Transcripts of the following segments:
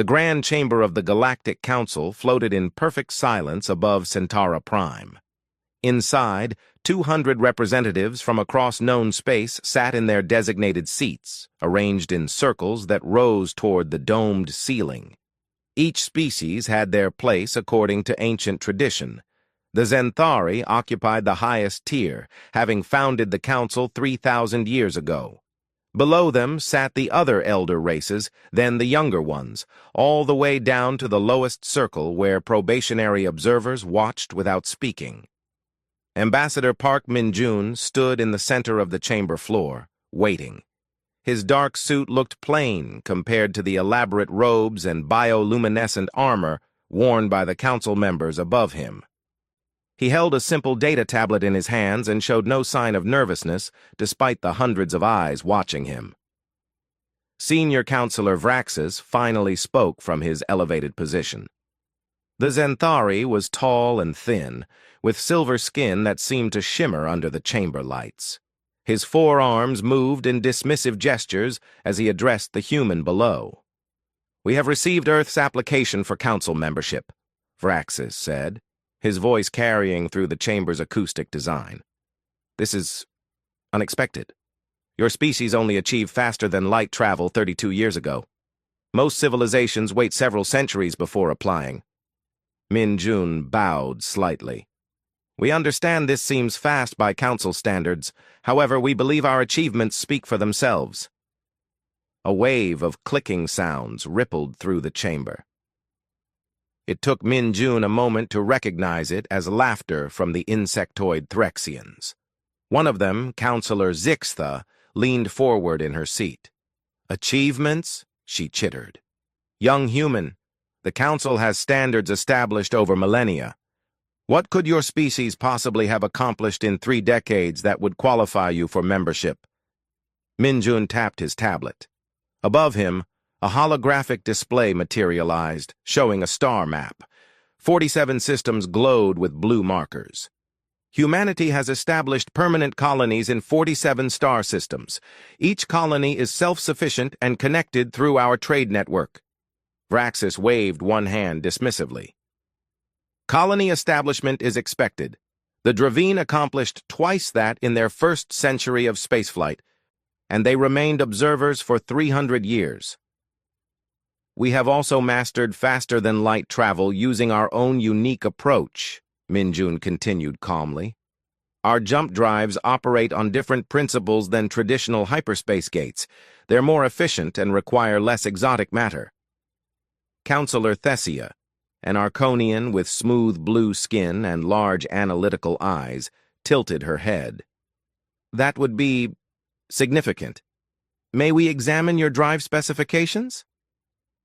The Grand Chamber of the Galactic Council floated in perfect silence above Centauri Prime. Inside, 200 representatives from across known space sat in their designated seats, arranged in circles that rose toward the domed ceiling. Each species had their place according to ancient tradition. The Zenthari occupied the highest tier, having founded the council 3,000 years ago. Below them sat the other elder races, then the younger ones, all the way down to the lowest circle where probationary observers watched without speaking. Ambassador Park Min-jun stood in the center of the chamber floor, waiting. His dark suit looked plain compared to the elaborate robes and bioluminescent armor worn by the council members above him. He held a simple data tablet in his hands and showed no sign of nervousness despite the hundreds of eyes watching him. Senior Counselor Vraxis finally spoke from his elevated position. The Zenthari was tall and thin, with silver skin that seemed to shimmer under the chamber lights. His forearms moved in dismissive gestures as he addressed the human below. "We have received Earth's application for council membership," Vraxis said, his voice carrying through the chamber's acoustic design. "This is unexpected. Your species only achieved faster-than-light travel 32 years ago. Most civilizations wait several centuries before applying." Min-jun bowed slightly. "We understand this seems fast by council standards. However, we believe our achievements speak for themselves." A wave of clicking sounds rippled through the chamber. It took Min-jun a moment to recognize it as laughter from the insectoid Threxians. One of them, Counselor Zixtha, leaned forward in her seat. "Achievements?" she chittered. "Young human, the council has standards established over millennia. What could your species possibly have accomplished in 3 decades that would qualify you for membership?" Min-jun tapped his tablet. Above him, a holographic display materialized, showing a star map. 47 systems glowed with blue markers. "Humanity has established permanent colonies in 47 star systems. Each colony is self-sufficient and connected through our trade network." Vraxis waved one hand dismissively. "Colony establishment is expected. The Dravine accomplished twice that in their first century of spaceflight, and they remained observers for 300 years. We have also mastered faster-than-light travel using our own unique approach," Min-jun continued calmly. "Our jump drives operate on different principles than traditional hyperspace gates. They're more efficient and require less exotic matter." Counselor Thessia, an Arconian with smooth blue skin and large analytical eyes, tilted her head. "That would be significant. May we examine your drive specifications?"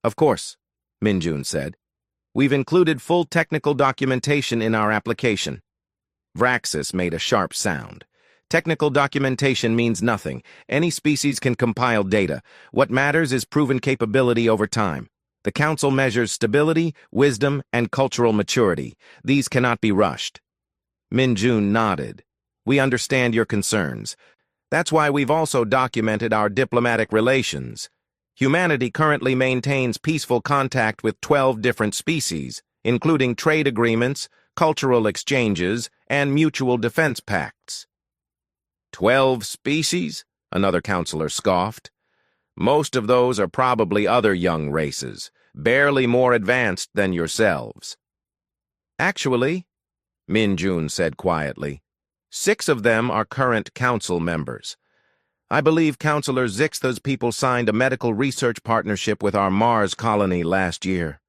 "Of course," Min-jun said. "We've included full technical documentation in our application." Vraxis made a sharp sound. "Technical documentation means nothing. Any species can compile data. What matters is proven capability over time. The Council measures stability, wisdom, and cultural maturity. These cannot be rushed." Min-jun nodded. "We understand your concerns. That's why we've also documented our diplomatic relations. Humanity currently maintains peaceful contact with 12 different species, including trade agreements, cultural exchanges, and mutual defense pacts." 12 species? Another counselor scoffed. "Most of those are probably other young races, barely more advanced than yourselves." "Actually," Min-jun said quietly, 6 of them are current council members. I believe Counselor Zixtha's people signed a medical research partnership with our Mars colony last year."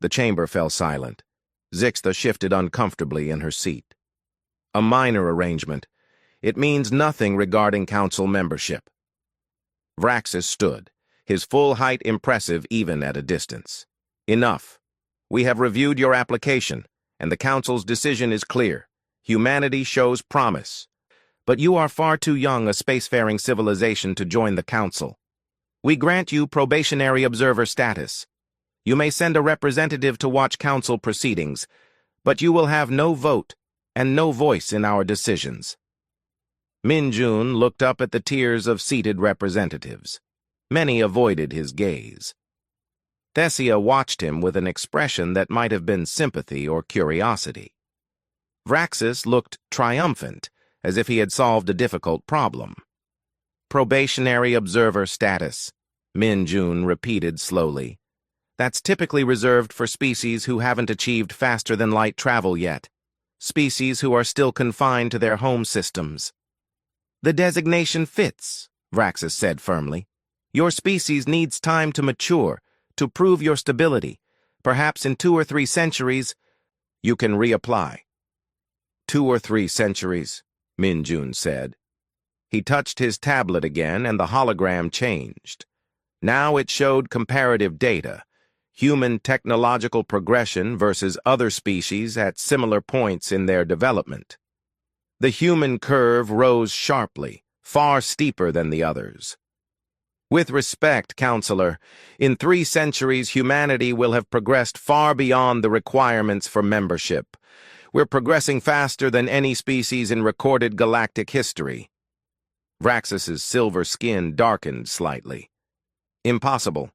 The chamber fell silent. Zixtha shifted uncomfortably in her seat. "A minor arrangement. It means nothing regarding council membership." Vraxis stood, his full height impressive even at a distance. "Enough. We have reviewed your application, and the council's decision is clear. Humanity shows promise. But you are far too young a spacefaring civilization to join the Council. We grant you probationary observer status. You may send a representative to watch Council proceedings, but you will have no vote and no voice in our decisions." Min-jun looked up at the tiers of seated representatives. Many avoided his gaze. Thesia watched him with an expression that might have been sympathy or curiosity. Vraxis looked triumphant, as if he had solved a difficult problem. Probationary observer status, Min-Jun repeated slowly. That's typically reserved for species who haven't achieved faster-than-light travel yet, species who are still confined to their home systems. The designation fits, Vraxis said firmly. Your species needs time to mature, to prove your stability. Perhaps in 2 or 3 centuries, you can reapply. 2 or 3 centuries, Min-Jun said. He touched his tablet again, and the hologram changed. Now it showed comparative data, human technological progression versus other species at similar points in their development. The human curve rose sharply, far steeper than the others. With respect, Counselor, in 3 centuries humanity will have progressed far beyond the requirements for membership. We're progressing faster than any species in recorded galactic history. Vraxis's silver skin darkened slightly. Impossible.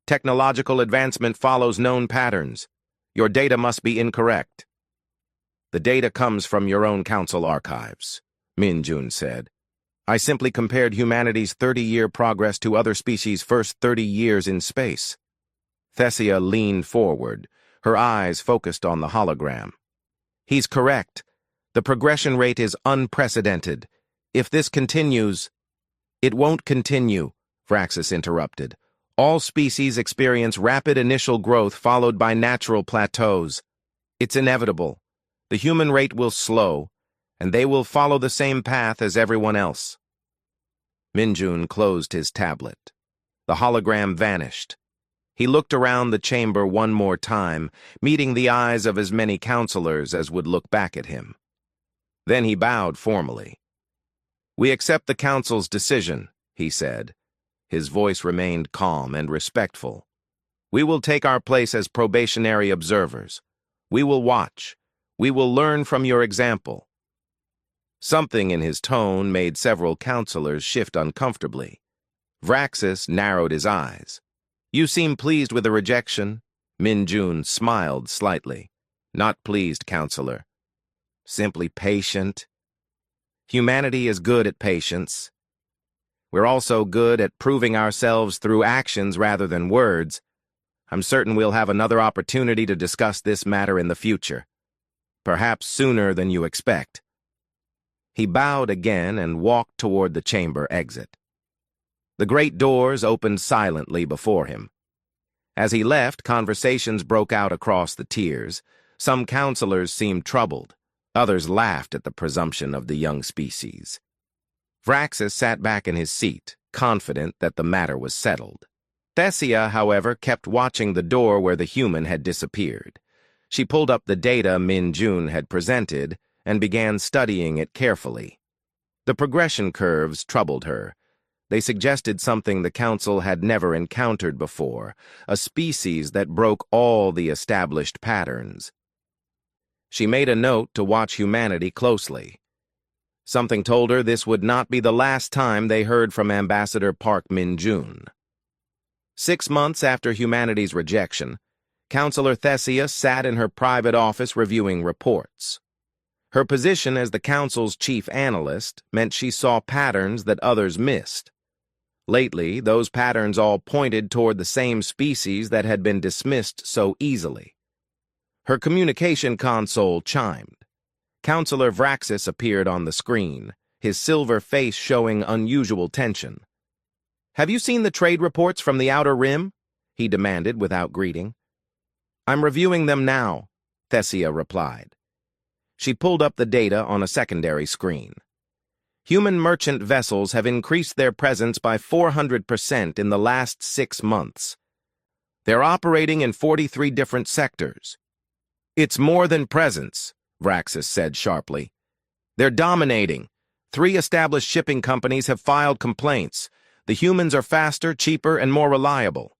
Technological advancement follows known patterns. Your data must be incorrect. The data comes from your own council archives, Min-Jun said. I simply compared humanity's 30-year progress to other species' first 30 years in space. Thesia leaned forward, her eyes focused on the hologram. He's correct. The progression rate is unprecedented. If this continues... It won't continue, Vraxis interrupted. All species experience rapid initial growth followed by natural plateaus. It's inevitable. The human rate will slow, and they will follow the same path as everyone else. Min-Jun closed his tablet. The hologram vanished. He looked around the chamber one more time, meeting the eyes of as many counselors as would look back at him. Then he bowed formally. We accept the council's decision, he said. His voice remained calm and respectful. We will take our place as probationary observers. We will watch. We will learn from your example. Something in his tone made several counselors shift uncomfortably. Vraxis narrowed his eyes. You seem pleased with the rejection? Min-Jun smiled slightly. Not pleased, counselor. Simply patient. Humanity is good at patience. We're also good at proving ourselves through actions rather than words. I'm certain we'll have another opportunity to discuss this matter in the future. Perhaps sooner than you expect. He bowed again and walked toward the chamber exit. The great doors opened silently before him. As he left, conversations broke out across the tiers. Some counselors seemed troubled. Others laughed at the presumption of the young species. Vraxis sat back in his seat, confident that the matter was settled. Thesia, however, kept watching the door where the human had disappeared. She pulled up the data Min-Jun had presented and began studying it carefully. The progression curves troubled her. They suggested something the Council had never encountered before, a species that broke all the established patterns. She made a note to watch humanity closely. Something told her this would not be the last time they heard from Ambassador Park Min-Jun. 6 months after humanity's rejection, Counselor Thesia sat in her private office reviewing reports. Her position as the Council's chief analyst meant she saw patterns that others missed. Lately, those patterns all pointed toward the same species that had been dismissed so easily. Her communication console chimed. Counselor Vraxis appeared on the screen, his silver face showing unusual tension. "Have you seen the trade reports from the Outer Rim?" he demanded without greeting. "I'm reviewing them now," Thesia replied. She pulled up the data on a secondary screen. Human merchant vessels have increased their presence by 400% in the last 6 months. They're operating in 43 different sectors. "It's more than presence," Vraxis said sharply. "They're dominating. 3 established shipping companies have filed complaints. The humans are faster, cheaper, and more reliable.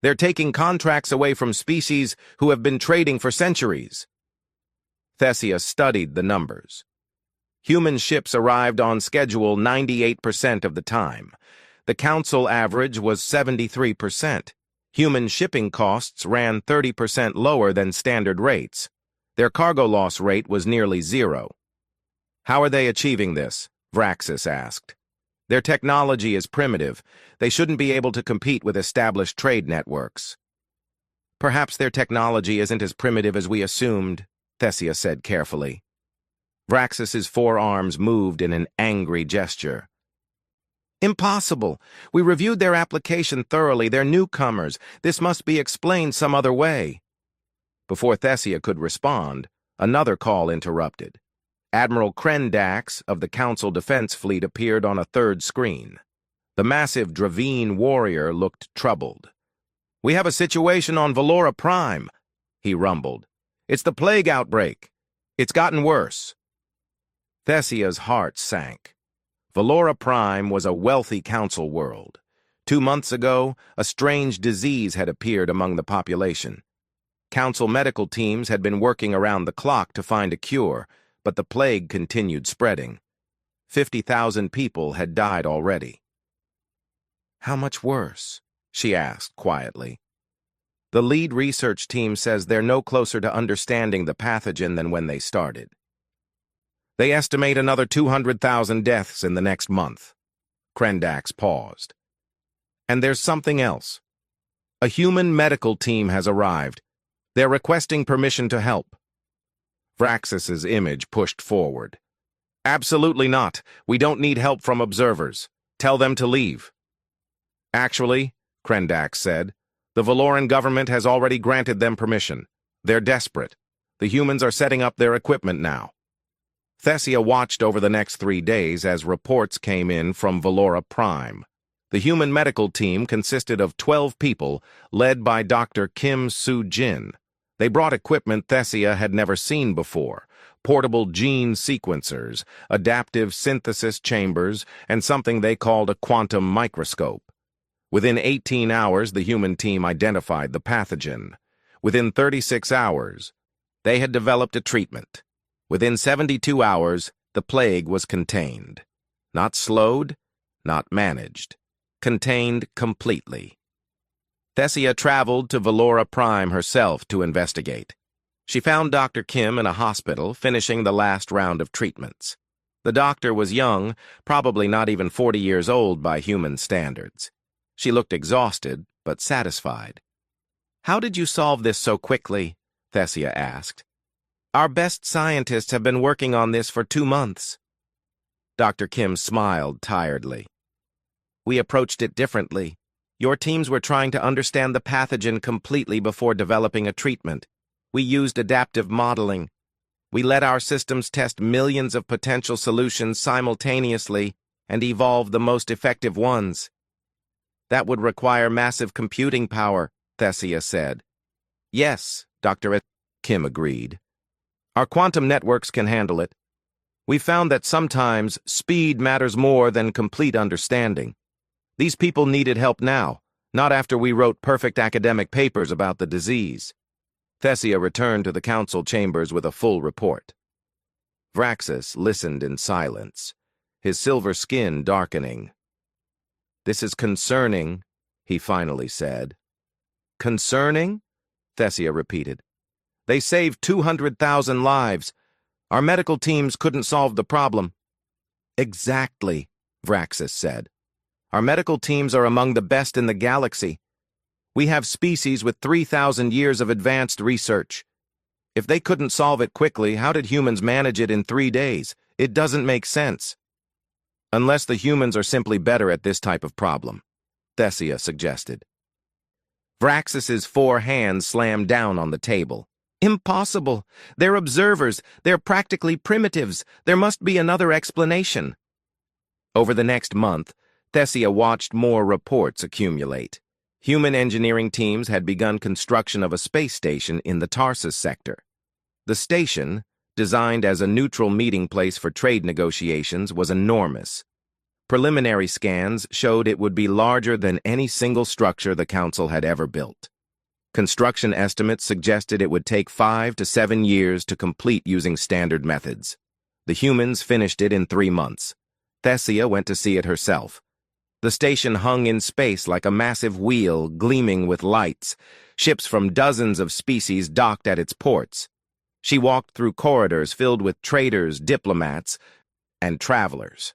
They're taking contracts away from species who have been trading for centuries." Thesia studied the numbers. Human ships arrived on schedule 98% of the time. The Council average was 73%. Human shipping costs ran 30% lower than standard rates. Their cargo loss rate was nearly zero. "How are they achieving this?" Vraxis asked. "Their technology is primitive. They shouldn't be able to compete with established trade networks." "Perhaps their technology isn't as primitive as we assumed," Thesia said carefully. Vraxis's forearms moved in an angry gesture. "Impossible! We reviewed their application thoroughly. They're newcomers. This must be explained some other way." Before Thesia could respond, another call interrupted. Admiral Krendax of the Council Defense Fleet appeared on a third screen. The massive Dravine warrior looked troubled. "We have a situation on Valora Prime," he rumbled. "It's the plague outbreak. It's gotten worse." Thesia's heart sank. Valora Prime was a wealthy council world. 2 months ago, a strange disease had appeared among the population. Council medical teams had been working around the clock to find a cure, but the plague continued spreading. 50,000 people had died already. "How much worse?" she asked quietly. "The lead research team says they're no closer to understanding the pathogen than when they started. They estimate another 200,000 deaths in the next month." Krendax paused. "And there's something else. A human medical team has arrived. They're requesting permission to help." Vraxis's image pushed forward. "Absolutely not. We don't need help from observers. Tell them to leave." "Actually," Krendax said, "the Valoran government has already granted them permission. They're desperate. The humans are setting up their equipment now." Thesia watched over the next 3 days as reports came in from Valora Prime. The human medical team consisted of 12 people, led by Dr. Kim Soo-jin. They brought equipment Thesia had never seen before: portable gene sequencers, adaptive synthesis chambers, and something they called a quantum microscope. Within 18 hours, the human team identified the pathogen. Within 36 hours, they had developed a treatment. Within 72 hours, the plague was contained. Not slowed, not managed. Contained completely. Thesia traveled to Valora Prime herself to investigate. She found Dr. Kim in a hospital, finishing the last round of treatments. The doctor was young, probably not even 40 years old by human standards. She looked exhausted, but satisfied. "How did you solve this so quickly?" Thesia asked. "Our best scientists have been working on this for 2 months." Dr. Kim smiled tiredly. "We approached it differently. Your teams were trying to understand the pathogen completely before developing a treatment. We used adaptive modeling. We let our systems test millions of potential solutions simultaneously and evolve the most effective ones." "That would require massive computing power," Thesia said. "Yes," Dr. Kim agreed. "Our quantum networks can handle it. We found that sometimes speed matters more than complete understanding. These people needed help now, not after we wrote perfect academic papers about the disease." Thesia returned to the council chambers with a full report. Vraxis listened in silence, his silver skin darkening. "This is concerning," he finally said. "Concerning?" Thesia repeated. "They saved 200,000 lives. Our medical teams couldn't solve the problem." "Exactly," Vraxis said. "Our medical teams are among the best in the galaxy. We have species with 3,000 years of advanced research. If they couldn't solve it quickly, how did humans manage it in 3 days? It doesn't make sense." "Unless the humans are simply better at this type of problem," Thesia suggested. Vraxis's 4 hands slammed down on the table. "Impossible! They're observers. They're practically primitives. There must be another explanation." Over the next month, Thesia watched more reports accumulate. Human engineering teams had begun construction of a space station in the Tarsus sector. The station, designed as a neutral meeting place for trade negotiations, was enormous. Preliminary scans showed it would be larger than any single structure the Council had ever built. Construction estimates suggested it would take 5 to 7 years to complete using standard methods. The humans finished it in 3 months. Thesia went to see it herself. The station hung in space like a massive wheel gleaming with lights. Ships from dozens of species docked at its ports. She walked through corridors filled with traders, diplomats, and travelers.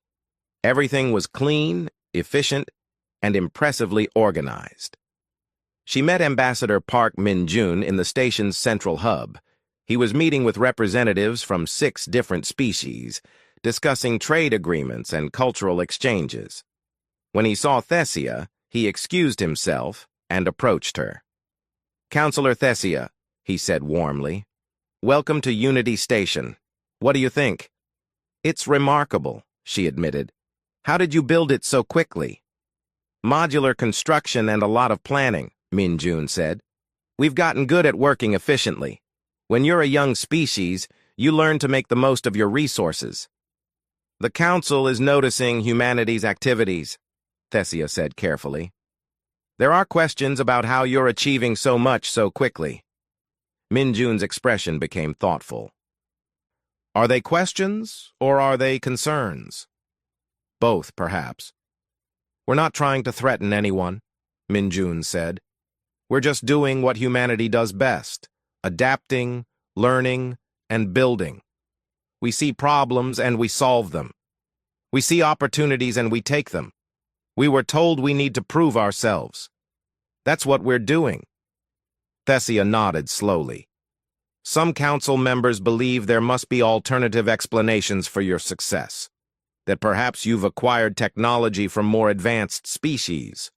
Everything was clean, efficient, and impressively organized. She met Ambassador Park Min-jun in the station's central hub. He was meeting with representatives from 6 different species, discussing trade agreements and cultural exchanges. When he saw Thesia, he excused himself and approached her. "Counselor Thesia," he said warmly, "welcome to Unity Station. What do you think?" "It's remarkable," she admitted. "How did you build it so quickly?" "Modular construction and a lot of planning," Min-jun said. "We've gotten good at working efficiently. When you're a young species, you learn to make the most of your resources." "The Council is noticing humanity's activities," Thesia said carefully. "There are questions about how you're achieving so much so quickly." Min-jun's expression became thoughtful. "Are they questions, or are they concerns?" "Both, perhaps." "We're not trying to threaten anyone," Min-jun said. "We're just doing what humanity does best, adapting, learning, and building. We see problems and we solve them. We see opportunities and we take them. We were told we need to prove ourselves. That's what we're doing." Thesia nodded slowly. "Some council members believe there must be alternative explanations for your success, that perhaps you've acquired technology from more advanced species,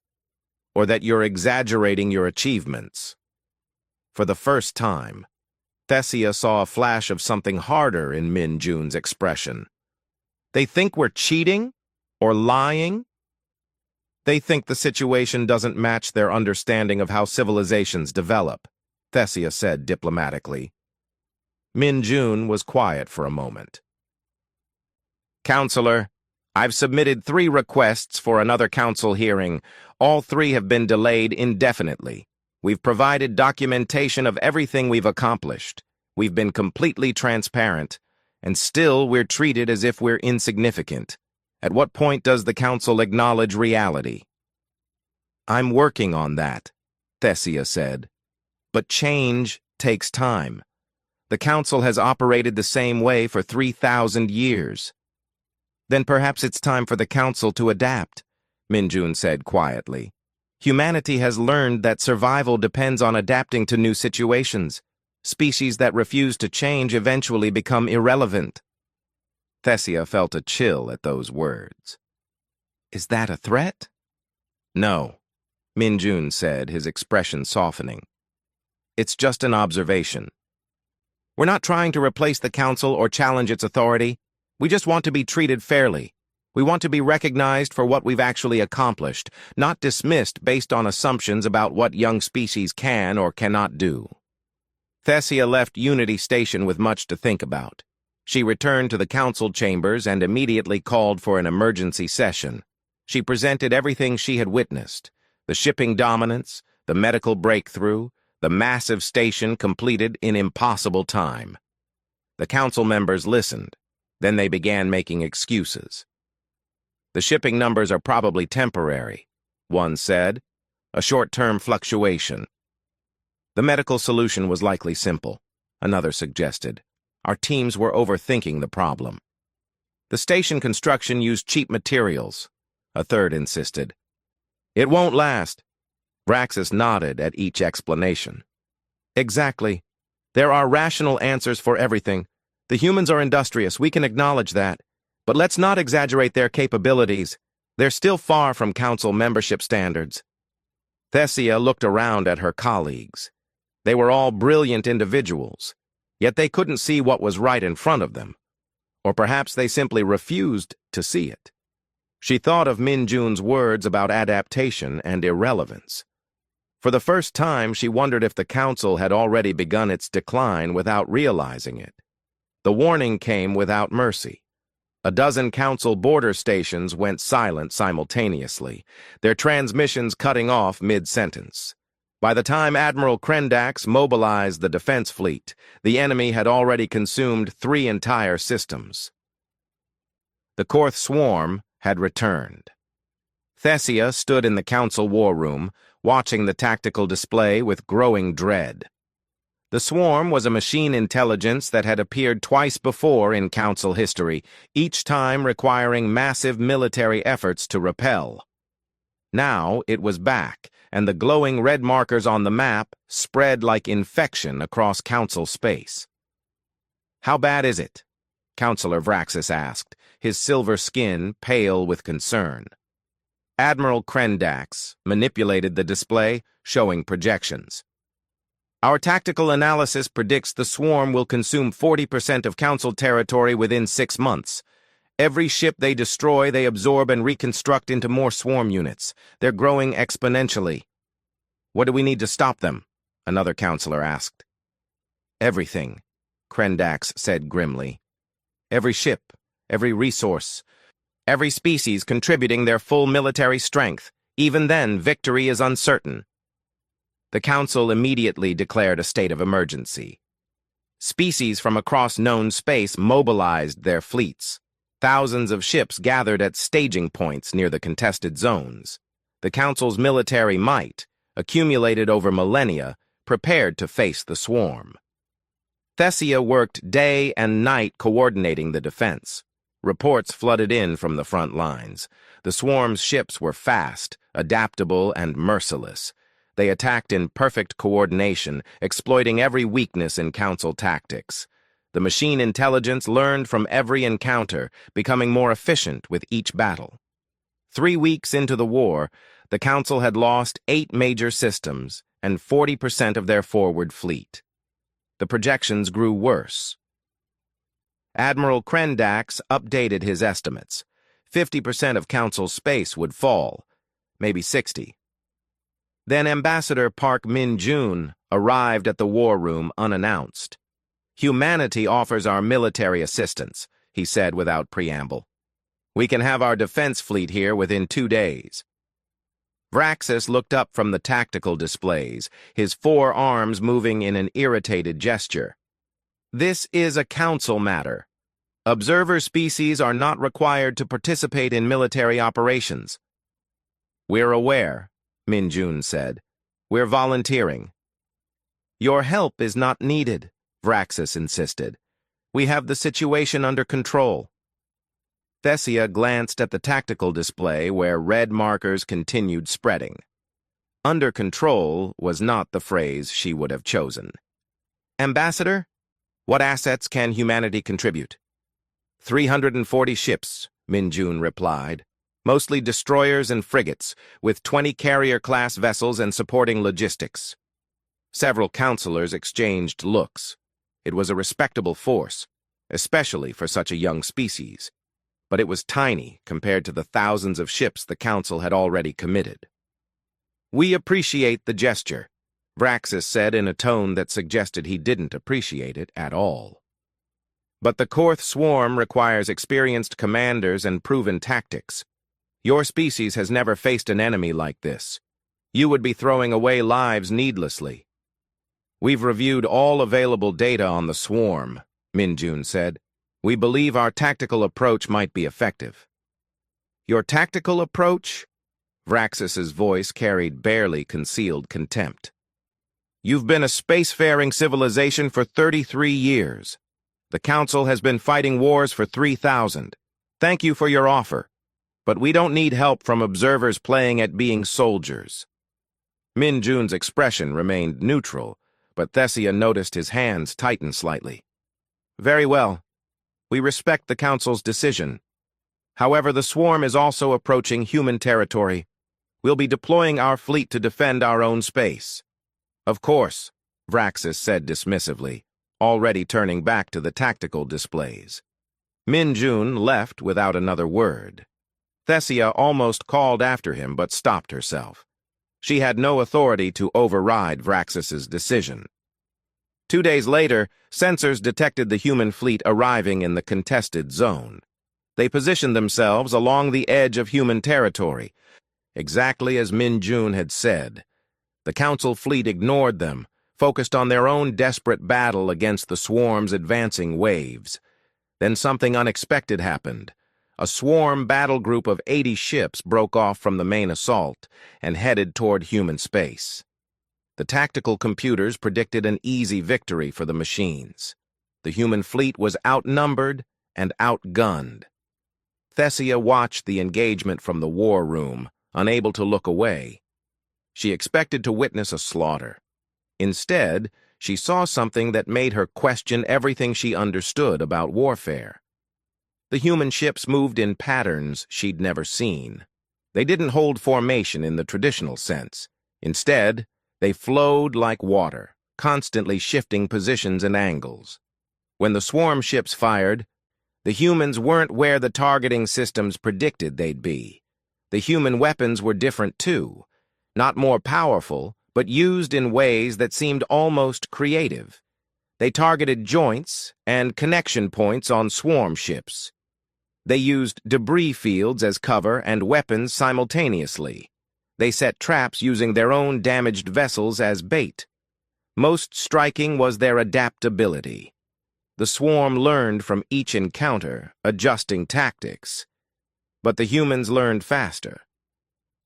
or that you're exaggerating your achievements." For the first time, Thesia saw a flash of something harder in Min-jun's expression. "They think we're cheating or lying? They think the situation doesn't match their understanding of how civilizations develop," Thesia said diplomatically. Min-jun was quiet for a moment. "Counselor, I've submitted 3 requests for another council hearing. All 3 have been delayed indefinitely. We've provided documentation of everything we've accomplished. We've been completely transparent, and still we're treated as if we're insignificant. At what point does the council acknowledge reality?" "I'm working on that," Thesia said. "But change takes time. The council has operated the same way for 3,000 years. "Then perhaps it's time for the council to adapt," Min-jun said quietly. "Humanity has learned that survival depends on adapting to new situations. Species that refuse to change eventually become irrelevant." Thesia felt a chill at those words. "Is that a threat?" "No," Min-jun said, his expression softening. "It's just an observation. We're not trying to replace the council or challenge its authority. We just want to be treated fairly. We want to be recognized for what we've actually accomplished, not dismissed based on assumptions about what young species can or cannot do." Thesia left Unity Station with much to think about. She returned to the council chambers and immediately called for an emergency session. She presented everything she had witnessed: the shipping dominance, the medical breakthrough, the massive station completed in impossible time. The council members listened. Then they began making excuses. "The shipping numbers are probably temporary," one said, "a short-term fluctuation." "The medical solution was likely simple," another suggested. "Our teams were overthinking the problem." "The station construction used cheap materials," a third insisted. "It won't last." Vraxis nodded at each explanation. "Exactly. There are rational answers for everything. The humans are industrious, we can acknowledge that. But let's not exaggerate their capabilities. They're still far from council membership standards." Thesia looked around at her colleagues. They were all brilliant individuals, yet they couldn't see what was right in front of them. Or perhaps they simply refused to see it. She thought of Min-jun's words about adaptation and irrelevance. For the first time, she wondered if the council had already begun its decline without realizing it. The warning came without mercy. A dozen council border stations went silent simultaneously, their transmissions cutting off mid-sentence. By the time Admiral Krendax mobilized the defense fleet, the enemy had already consumed 3 entire systems. The Korth swarm had returned. Thesia stood in the council war room, watching the tactical display with growing dread. The swarm was a machine intelligence that had appeared twice before in council history, each time requiring massive military efforts to repel. Now it was back, and the glowing red markers on the map spread like infection across council space. "How bad is it?" Councillor Vraxis asked, his silver skin pale with concern. Admiral Krendax manipulated the display, showing projections. "Our tactical analysis predicts the swarm will consume 40% of council territory within 6 months. Every ship they destroy, they absorb and reconstruct into more swarm units. They're growing exponentially." "What do we need to stop them?" another counselor asked. "Everything," Krendax said grimly. "Every ship, every resource, every species contributing their full military strength. Even then, victory is uncertain." The council immediately declared a state of emergency. Species from across known space mobilized their fleets. Thousands of ships gathered at staging points near the contested zones. The council's military might, accumulated over millennia, prepared to face the swarm. Thesia worked day and night coordinating the defense. Reports flooded in from the front lines. The swarm's ships were fast, adaptable, and merciless. They attacked in perfect coordination, exploiting every weakness in council tactics. The machine intelligence learned from every encounter, becoming more efficient with each battle. 3 weeks into the war, the council had lost 8 major systems and 40% of their forward fleet. The projections grew worse. Admiral Krendax updated his estimates. 50% of council space would fall, maybe 60. Then Ambassador Park Min-jun arrived at the war room unannounced. "Humanity offers our military assistance," he said without preamble. "We can have our defense fleet here within 2 days." Vraxis looked up from the tactical displays, his 4 arms moving in an irritated gesture. "This is a council matter. Observer species are not required to participate in military operations." "We're aware," Min-jun said. "We're volunteering." "Your help is not needed," Vraxis insisted. "We have the situation under control." Thesia glanced at the tactical display where red markers continued spreading. Under control was not the phrase she would have chosen. "Ambassador, what assets can humanity contribute?" 340 ships, Min-jun replied. "Mostly destroyers and frigates, with 20 carrier-class vessels and supporting logistics." Several counselors exchanged looks. It was a respectable force, especially for such a young species, but it was tiny compared to the thousands of ships the council had already committed. "We appreciate the gesture," Vraxis said in a tone that suggested he didn't appreciate it at all. "But the Korth swarm requires experienced commanders and proven tactics. Your species has never faced an enemy like this. You would be throwing away lives needlessly." "We've reviewed all available data on the swarm," Min-jun said. "We believe our tactical approach might be effective." "Your tactical approach?" Vraxis's voice carried barely concealed contempt. "You've been a spacefaring civilization for 33 years. The Council has been fighting wars for 3,000. Thank you for your offer. But we don't need help from observers playing at being soldiers." Min-jun's expression remained neutral, but Thesia noticed his hands tighten slightly. "Very well. We respect the Council's decision. However, the swarm is also approaching human territory. We'll be deploying our fleet to defend our own space." "Of course," Vraxis said dismissively, already turning back to the tactical displays. Min-jun left without another word. Thesia almost called after him but stopped herself. She had no authority to override Vraxis's decision. 2 days later, sensors detected the human fleet arriving in the contested zone. They positioned themselves along the edge of human territory, exactly as Min-jun had said. The Council fleet ignored them, focused on their own desperate battle against the swarm's advancing waves. Then something unexpected happened. a swarm battle group of 80 ships broke off from the main assault and headed toward human space. The tactical computers predicted an easy victory for the machines. The human fleet was outnumbered and outgunned. Thessia watched the engagement from the war room, unable to look away. She expected to witness a slaughter. Instead, she saw something that made her question everything she understood about warfare. The human ships moved in patterns she'd never seen. They didn't hold formation in the traditional sense. Instead, they flowed like water, constantly shifting positions and angles. When the swarm ships fired, the humans weren't where the targeting systems predicted they'd be. The human weapons were different too, not more powerful, but used in ways that seemed almost creative. They targeted joints and connection points on swarm ships. They used debris fields as cover and weapons simultaneously. They set traps using their own damaged vessels as bait. Most striking was their adaptability. The swarm learned from each encounter, adjusting tactics. But the humans learned faster.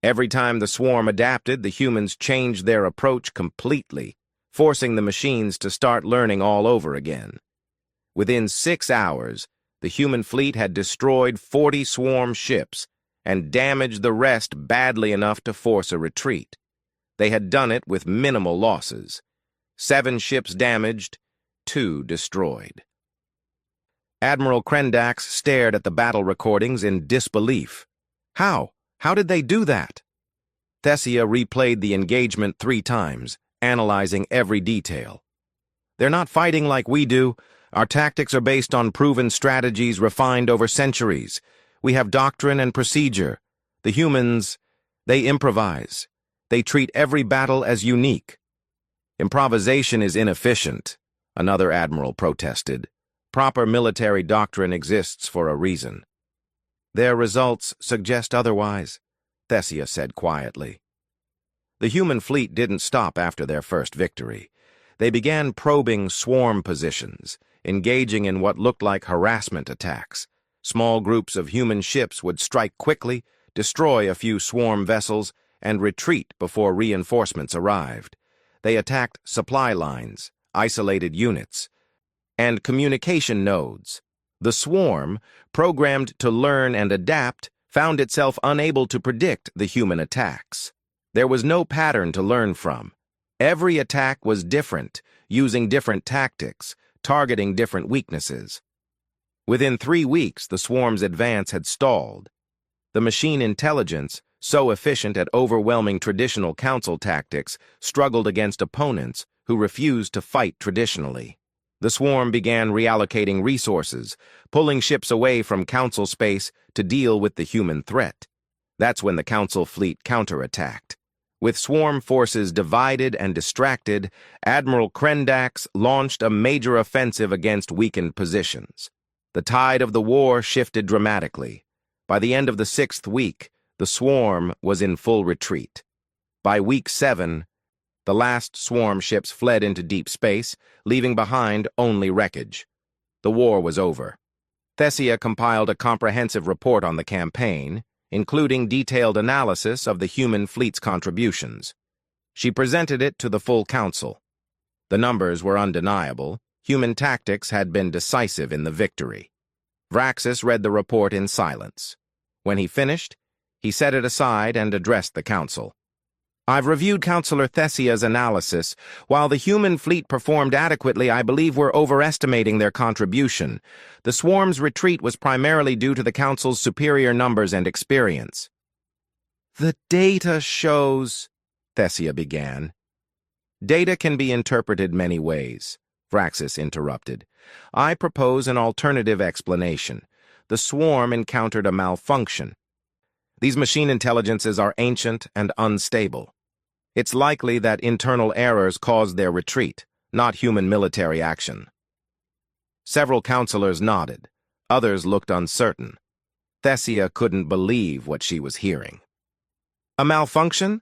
Every time the swarm adapted, the humans changed their approach completely, forcing the machines to start learning all over again. Within 6 hours, the human fleet had destroyed 40 swarm ships and damaged the rest badly enough to force a retreat. They had done it with minimal losses. 7 ships damaged, 2 destroyed. Admiral Krendax stared at the battle recordings in disbelief. How? How did they do that? Thessia replayed the engagement 3 times, analyzing every detail. They're not fighting like we do. Our tactics are based on proven strategies refined over centuries. We have doctrine and procedure. The humans, they improvise. They treat every battle as unique. Improvisation is inefficient, another admiral protested. Proper military doctrine exists for a reason. Their results suggest otherwise, Thessia said quietly. The human fleet didn't stop after their first victory. They began probing swarm positions, engaging in what looked like harassment attacks. Small groups of human ships would strike quickly, destroy a few swarm vessels, and retreat before reinforcements arrived. They attacked supply lines, isolated units, and communication nodes. The swarm, programmed to learn and adapt, found itself unable to predict the human attacks. There was no pattern to learn from. Every attack was different, using different tactics, targeting different weaknesses. Within 3 weeks, the swarm's advance had stalled. The machine intelligence, so efficient at overwhelming traditional council tactics, struggled against opponents who refused to fight traditionally. The swarm began reallocating resources, pulling ships away from council space to deal with the human threat. That's when the council fleet counterattacked. With swarm forces divided and distracted, Admiral Krendax launched a major offensive against weakened positions. The tide of the war shifted dramatically. By the end of the 6th week, the swarm was in full retreat. By week 7, the last swarm ships fled into deep space, leaving behind only wreckage. The war was over. Thessia compiled a comprehensive report on the campaign, including detailed analysis of the human fleet's contributions. She presented it to the full council. The numbers were undeniable. Human tactics had been decisive in the victory. Vraxis read the report in silence. When he finished, he set it aside and addressed the council. I've reviewed Councillor Thessia's analysis. While the human fleet performed adequately, I believe we're overestimating their contribution. The swarm's retreat was primarily due to the Council's superior numbers and experience. The data shows, Thessia began. Data can be interpreted many ways, Vraxis interrupted. I propose an alternative explanation. The swarm encountered a malfunction. These machine intelligences are ancient and unstable. It's likely that internal errors caused their retreat, not human military action. Several councillors nodded. Others looked uncertain. Thessia couldn't believe what she was hearing. A malfunction?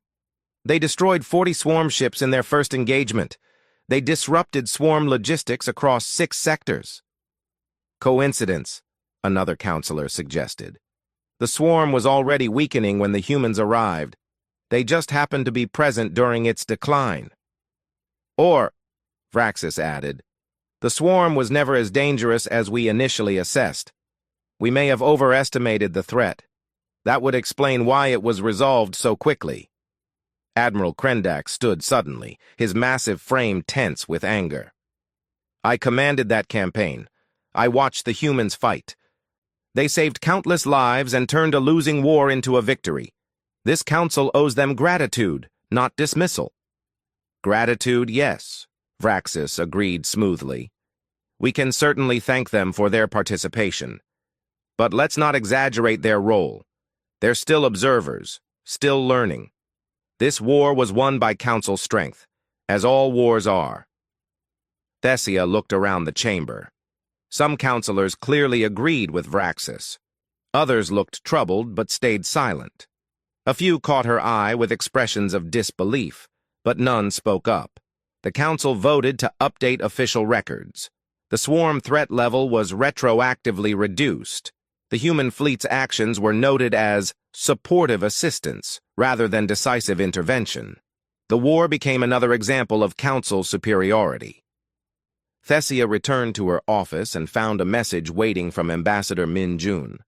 They destroyed 40 swarm ships in their first engagement. They disrupted swarm logistics across 6 sectors. Coincidence, another councillor suggested. The swarm was already weakening when the humans arrived. They just happened to be present during its decline. Or, Vraxis added, the swarm was never as dangerous as we initially assessed. We may have overestimated the threat. That would explain why it was resolved so quickly. Admiral Krendak stood suddenly, his massive frame tense with anger. I commanded that campaign. I watched the humans fight. They saved countless lives and turned a losing war into a victory. This council owes them gratitude, not dismissal. Gratitude, yes, Vraxis agreed smoothly. We can certainly thank them for their participation. But let's not exaggerate their role. They're still observers, still learning. This war was won by council strength, as all wars are. Thessia looked around the chamber. Some counselors clearly agreed with Vraxis. Others looked troubled but stayed silent. A few caught her eye with expressions of disbelief, but none spoke up. The council voted to update official records. The swarm threat level was retroactively reduced. The human fleet's actions were noted as supportive assistance rather than decisive intervention. The war became another example of council superiority. Thessia returned to her office and found a message waiting from Ambassador Min Jun.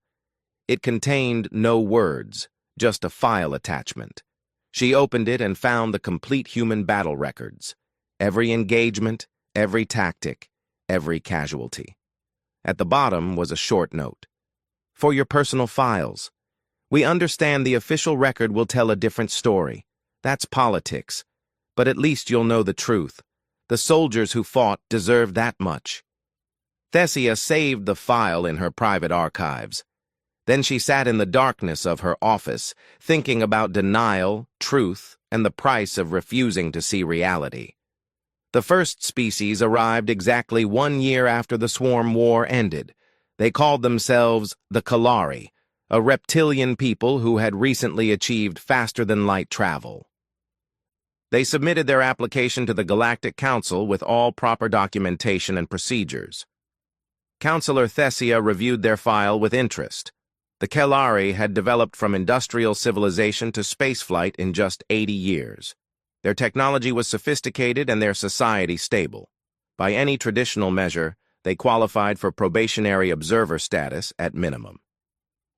It contained no words, just a file attachment. She opened it and found the complete human battle records. Every engagement, every tactic, every casualty. At the bottom was a short note. For your personal files. We understand the official record will tell a different story. That's politics. But at least you'll know the truth. The soldiers who fought deserve that much. Thessia saved the file in her private archives. Then she sat in the darkness of her office, thinking about denial, truth, and the price of refusing to see reality. The first species arrived exactly 1 year after the Swarm War ended. They called themselves the Kalari, a reptilian people who had recently achieved faster-than-light travel. They submitted their application to the Galactic Council with all proper documentation and procedures. Counselor Thessia reviewed their file with interest. The Kalari had developed from industrial civilization to spaceflight in just 80 years. Their technology was sophisticated and their society stable. By any traditional measure, they qualified for probationary observer status at minimum.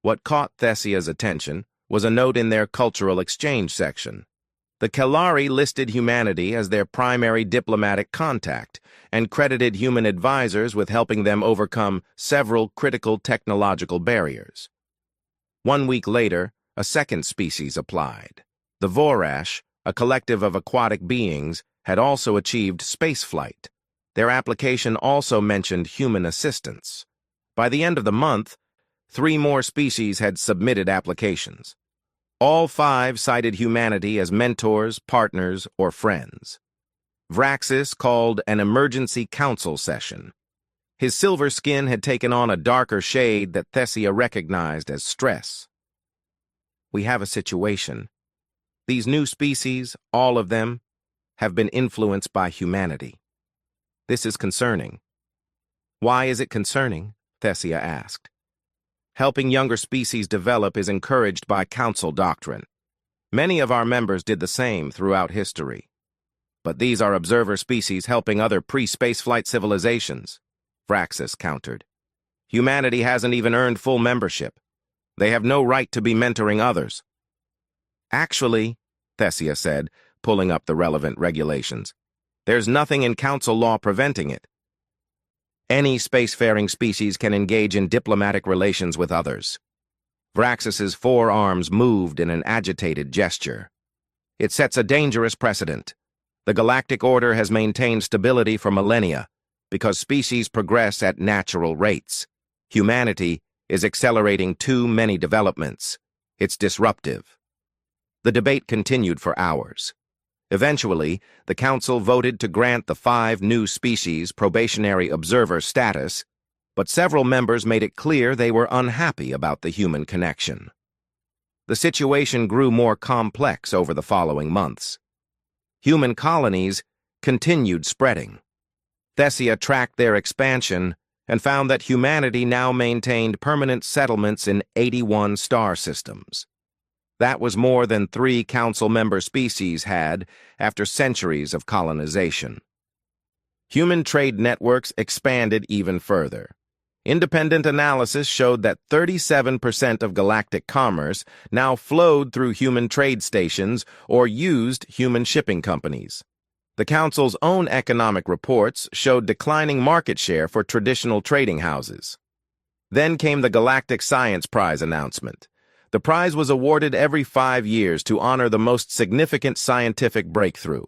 What caught Thessia's attention was a note in their cultural exchange section. The Kalari listed humanity as their primary diplomatic contact and credited human advisors with helping them overcome several critical technological barriers. 1 week later, a second species applied. The Vorash, a collective of aquatic beings, had also achieved spaceflight. Their application also mentioned human assistance. By the end of the month, 3 more species had submitted applications. All 5 cited humanity as mentors, partners, or friends. Vraxis called an emergency council session. His silver skin had taken on a darker shade that Thessia recognized as stress. We have a situation. These new species, all of them, have been influenced by humanity. This is concerning. Why is it concerning? Thessia asked. Helping younger species develop is encouraged by council doctrine. Many of our members did the same throughout history. But these are observer species helping other pre-spaceflight civilizations, Vraxis countered. Humanity hasn't even earned full membership. They have no right to be mentoring others. Actually, Thessia said, pulling up the relevant regulations, there's nothing in council law preventing it. Any spacefaring species can engage in diplomatic relations with others. Vraxis's forearms moved in an agitated gesture. It sets a dangerous precedent. The galactic order has maintained stability for millennia because species progress at natural rates. Humanity is accelerating too many developments. It's disruptive. The debate continued for hours. Eventually, the Council voted to grant the 5 new species probationary observer status, but several members made it clear they were unhappy about the human connection. The situation grew more complex over the following months. Human colonies continued spreading. Thessia tracked their expansion and found that humanity now maintained permanent settlements in 81 star systems. That was more than 3 council member species had after centuries of colonization. Human trade networks expanded even further. Independent analysis showed that 37% of galactic commerce now flowed through human trade stations or used human shipping companies. The Council's own economic reports showed declining market share for traditional trading houses. Then came the Galactic Science Prize announcement. The prize was awarded every 5 years to honor the most significant scientific breakthrough.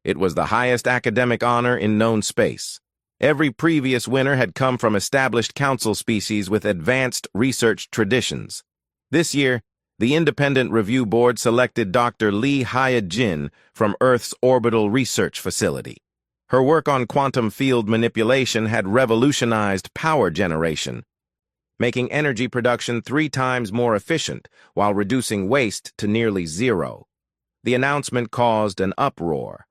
It was the highest academic honor in known space. Every previous winner had come from established council species with advanced research traditions. This year, the Independent Review Board selected Dr. Lee Hya-jin from Earth's Orbital Research Facility. Her work on quantum field manipulation had revolutionized power generation, making energy production 3 times more efficient while reducing waste to nearly zero. The announcement caused an uproar.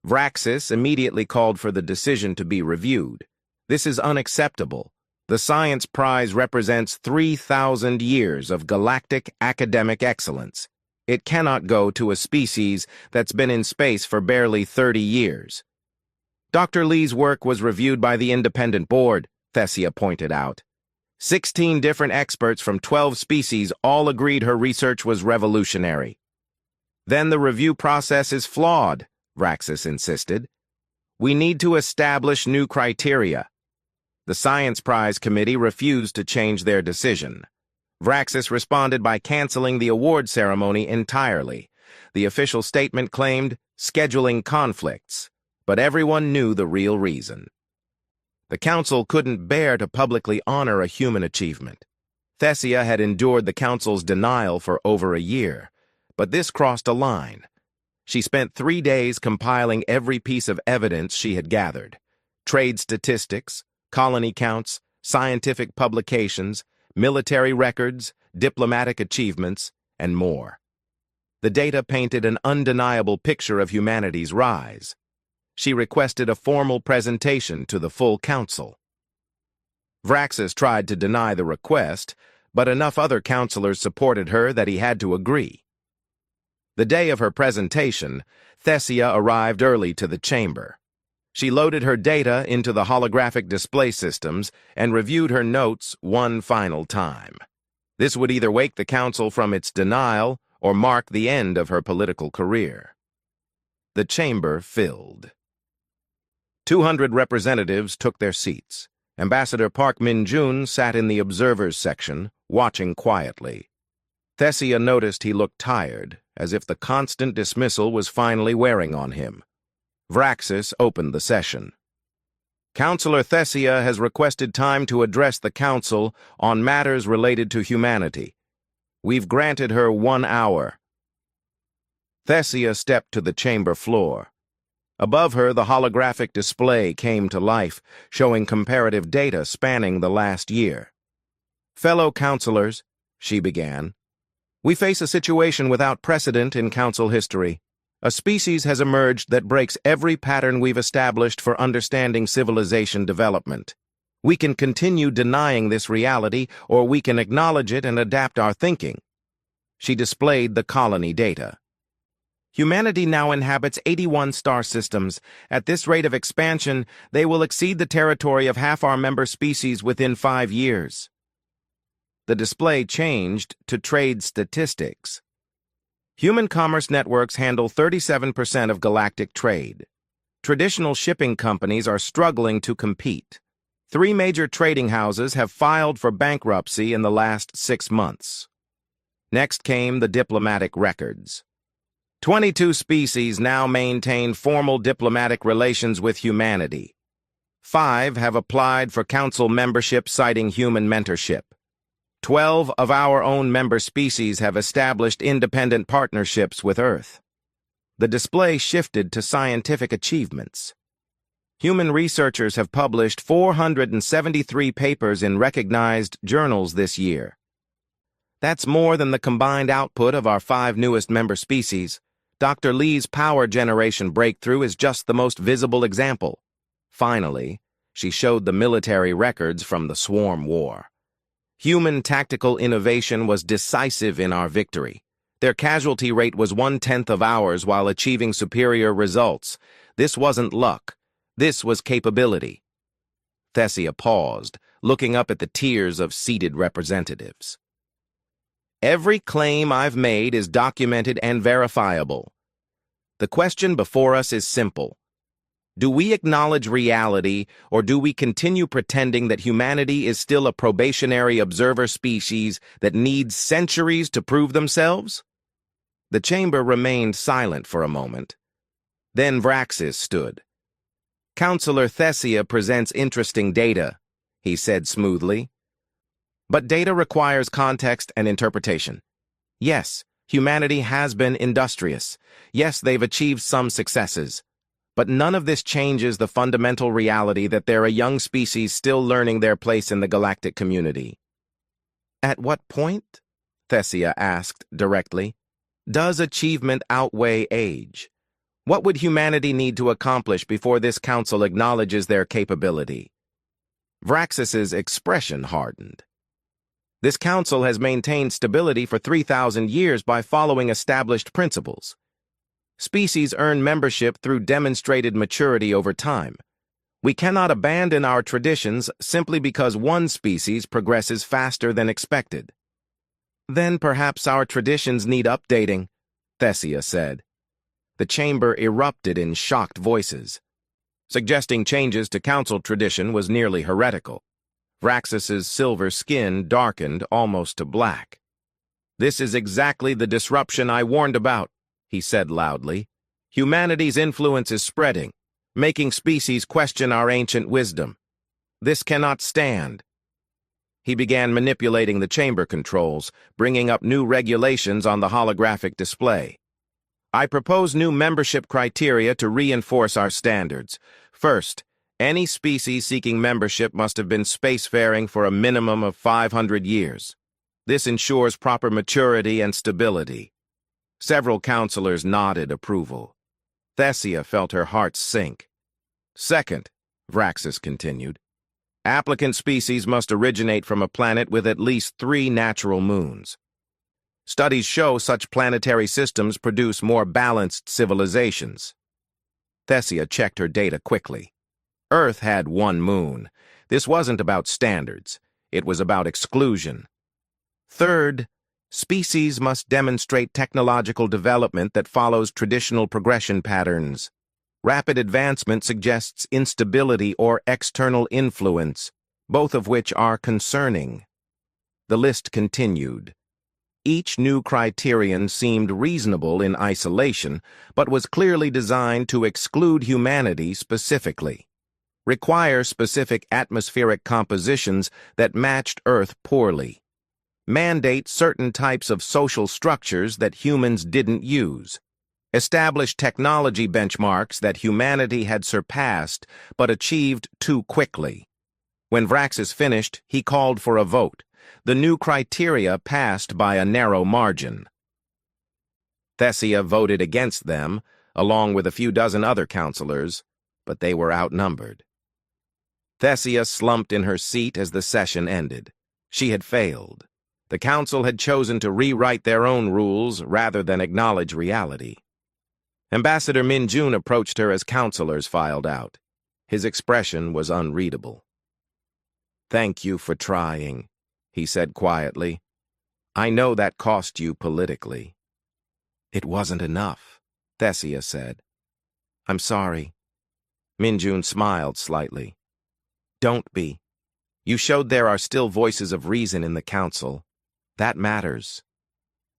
Vraxis immediately called for the decision to be reviewed. This is unacceptable. The Science Prize represents 3,000 years of galactic academic excellence. It cannot go to a species that's been in space for barely 30 years. Dr. Lee's work was reviewed by the independent board, Thessia pointed out. 16 different experts from 12 species all agreed her research was revolutionary. Then the review process is flawed, Vraxis insisted. We need to establish new criteria. The Science Prize Committee refused to change their decision. Vraxis responded by canceling the award ceremony entirely. The official statement claimed scheduling conflicts, but everyone knew the real reason. The Council couldn't bear to publicly honor a human achievement. Thessia had endured the Council's denial for over a year, but this crossed a line. She spent 3 days compiling every piece of evidence she had gathered: trade statistics, colony counts, scientific publications, military records, diplomatic achievements, and more. The data painted an undeniable picture of humanity's rise. She requested a formal presentation to the full council. Vraxis tried to deny the request, but enough other counselors supported her that he had to agree. The day of her presentation, Thessia arrived early to the chamber. She loaded her data into the holographic display systems and reviewed her notes one final time. This would either wake the council from its denial or mark the end of her political career. The chamber filled. 200 representatives took their seats. Ambassador Park Min-jun sat in the observers section, watching quietly. Thessia noticed he looked tired, as if the constant dismissal was finally wearing on him. Vraxis opened the session. Councillor Thessia has requested time to address the Council on matters related to humanity. We've granted her 1 hour. Thessia stepped to the chamber floor. Above her, the holographic display came to life, showing comparative data spanning the last year. Fellow councillors, she began, we face a situation without precedent in Council history. A species has emerged that breaks every pattern we've established for understanding civilization development. We can continue denying this reality, or we can acknowledge it and adapt our thinking. She displayed the colony data. Humanity now inhabits 81 star systems. At this rate of expansion, they will exceed the territory of half our member species within 5 years. The display changed to trade statistics. Human commerce networks handle 37% of galactic trade. Traditional shipping companies are struggling to compete. 3 major trading houses have filed for bankruptcy in the last 6 months. Next came the diplomatic records. 22 species now maintain formal diplomatic relations with humanity. 5 have applied for council membership citing human mentorship. 12 of our own member species have established independent partnerships with Earth. The display shifted to scientific achievements. Human researchers have published 473 papers in recognized journals this year. That's more than the combined output of our 5 newest member species. Dr. Lee's power generation breakthrough is just the most visible example. Finally, She showed the military records from the Swarm War. Human tactical innovation was decisive in our victory. Their casualty rate was 1/10 of ours while achieving superior results. This wasn't luck. This was capability. Thessia paused, looking up at the tiers of seated representatives. Every claim I've made is documented and verifiable. The question before us is simple. Do we acknowledge reality, or do we continue pretending that humanity is still a probationary observer species that needs centuries to prove themselves? The chamber remained silent for a moment. Then Vraxis stood. Counselor Thessia presents interesting data, he said smoothly. But data requires context and interpretation. Yes, humanity has been industrious. Yes, they've achieved some successes. But none of this changes the fundamental reality that they're a young species still learning their place in the galactic community. At what point? Thessia asked directly. Does achievement outweigh age? What would humanity need to accomplish before this council acknowledges their capability? Vraxis's expression hardened. This council has maintained stability for 3,000 years by following established principles. Species earn membership through demonstrated maturity over time. We cannot abandon our traditions simply because one species progresses faster than expected. Then perhaps our traditions need updating, Thessia said. The chamber erupted in shocked voices. Suggesting changes to council tradition was nearly heretical. Vraxis's silver skin darkened almost to black. This is exactly the disruption I warned about, he said loudly. Humanity's influence is spreading, making species question our ancient wisdom. This cannot stand. He began manipulating the chamber controls, bringing up new regulations on the holographic display. I propose new membership criteria to reinforce our standards. First, any species seeking membership must have been spacefaring for a minimum of 500 years. This ensures proper maturity and stability. Several counselors nodded approval. Thessia felt her heart sink. Second, Vraxis continued, applicant species must originate from a planet with at least 3 natural moons. Studies show such planetary systems produce more balanced civilizations. Thessia checked her data quickly. Earth had 1 moon. This wasn't about standards. It was about exclusion. Third, species must demonstrate technological development that follows traditional progression patterns. Rapid advancement suggests instability or external influence, both of which are concerning. The list continued. Each new criterion seemed reasonable in isolation, but was clearly designed to exclude humanity specifically. Require specific atmospheric compositions that matched Earth poorly. Mandate certain types of social structures that humans didn't use. Establish technology benchmarks that humanity had surpassed but achieved too quickly. When Vraxis finished, he called for a vote. The new criteria passed by a narrow margin. Thessia voted against them, along with a few dozen other counselors, but they were outnumbered. Thessia slumped in her seat as the session ended. She had failed. The council had chosen to rewrite their own rules rather than acknowledge reality. Ambassador Min-Jun approached her as counselors filed out. His expression was unreadable. "Thank you for trying," he said quietly. "I know that cost you politically." "It wasn't enough," Thessia said. "I'm sorry." Min-Jun smiled slightly. "Don't be. You showed there are still voices of reason in the council. That matters."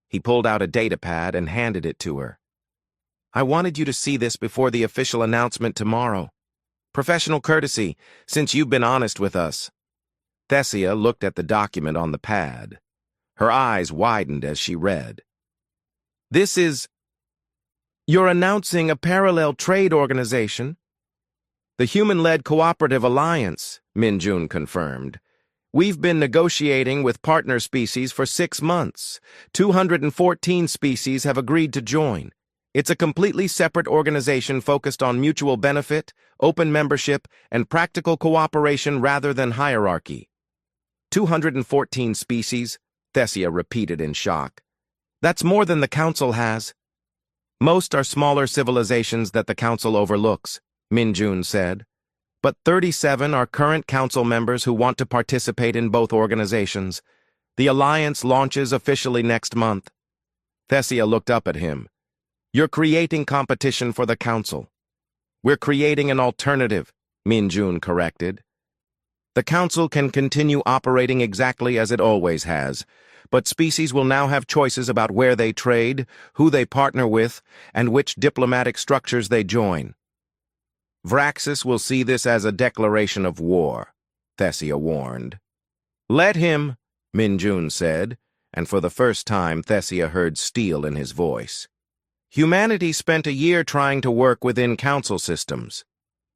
He pulled out a datapad and handed it to her. "I wanted you to see this before the official announcement tomorrow. Professional courtesy, since you've been honest with us." Thessia looked at the document on the pad. Her eyes widened as she read. "This is... You're announcing a parallel trade organization?" "The Human-Led Cooperative Alliance," Min-Jun confirmed. "We've been negotiating with partner species for 6 months. 214 species have agreed to join. It's a completely separate organization focused on mutual benefit, open membership, and practical cooperation rather than hierarchy. 214 species, Thessia repeated in shock. That's more than the Council has. Most are smaller civilizations that the Council overlooks, Minjun said. But 37 are current Council members who want to participate in both organizations. The Alliance launches officially next month. Thessia looked up at him. You're creating competition for the Council. We're creating an alternative, Minjun corrected. The Council can continue operating exactly as it always has, but species will now have choices about where they trade, who they partner with, and which diplomatic structures they join. Vraxis will see this as a declaration of war, Thessia warned. Let him, Minjun said, and for the first time Thessia heard steel in his voice. Humanity spent a year trying to work within Council systems.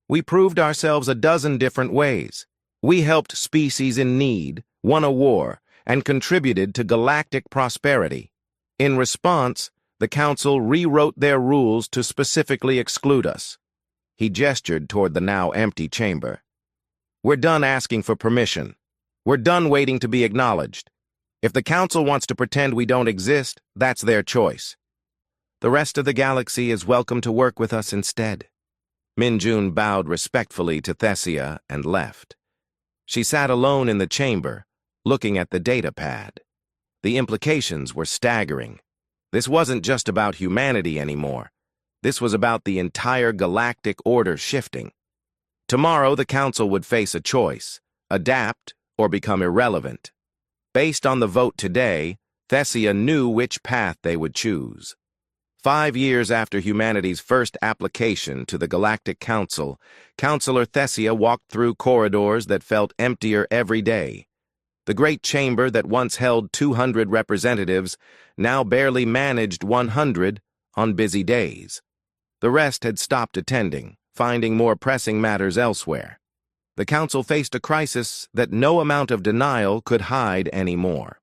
We proved ourselves a dozen different ways. We helped species in need, won a war, and contributed to galactic prosperity. In response, the Council rewrote their rules to specifically exclude us. He gestured toward the now empty chamber. We're done asking for permission. We're done waiting to be acknowledged. If the Council wants to pretend we don't exist, that's their choice. The rest of the galaxy is welcome to work with us instead. Minjun bowed respectfully to Thessia and left. She sat alone in the chamber, looking at the data pad. The implications were staggering. This wasn't just about humanity anymore. This was about the entire galactic order shifting. Tomorrow, the Council would face a choice: adapt or become irrelevant. Based on the vote today, Thessia knew which path they would choose. 5 years after humanity's first application to the Galactic Council, Councillor Thessia walked through corridors that felt emptier every day. The great chamber that once held 200 representatives now barely managed 100 on busy days. The rest had stopped attending, finding more pressing matters elsewhere. The Council faced a crisis that no amount of denial could hide anymore.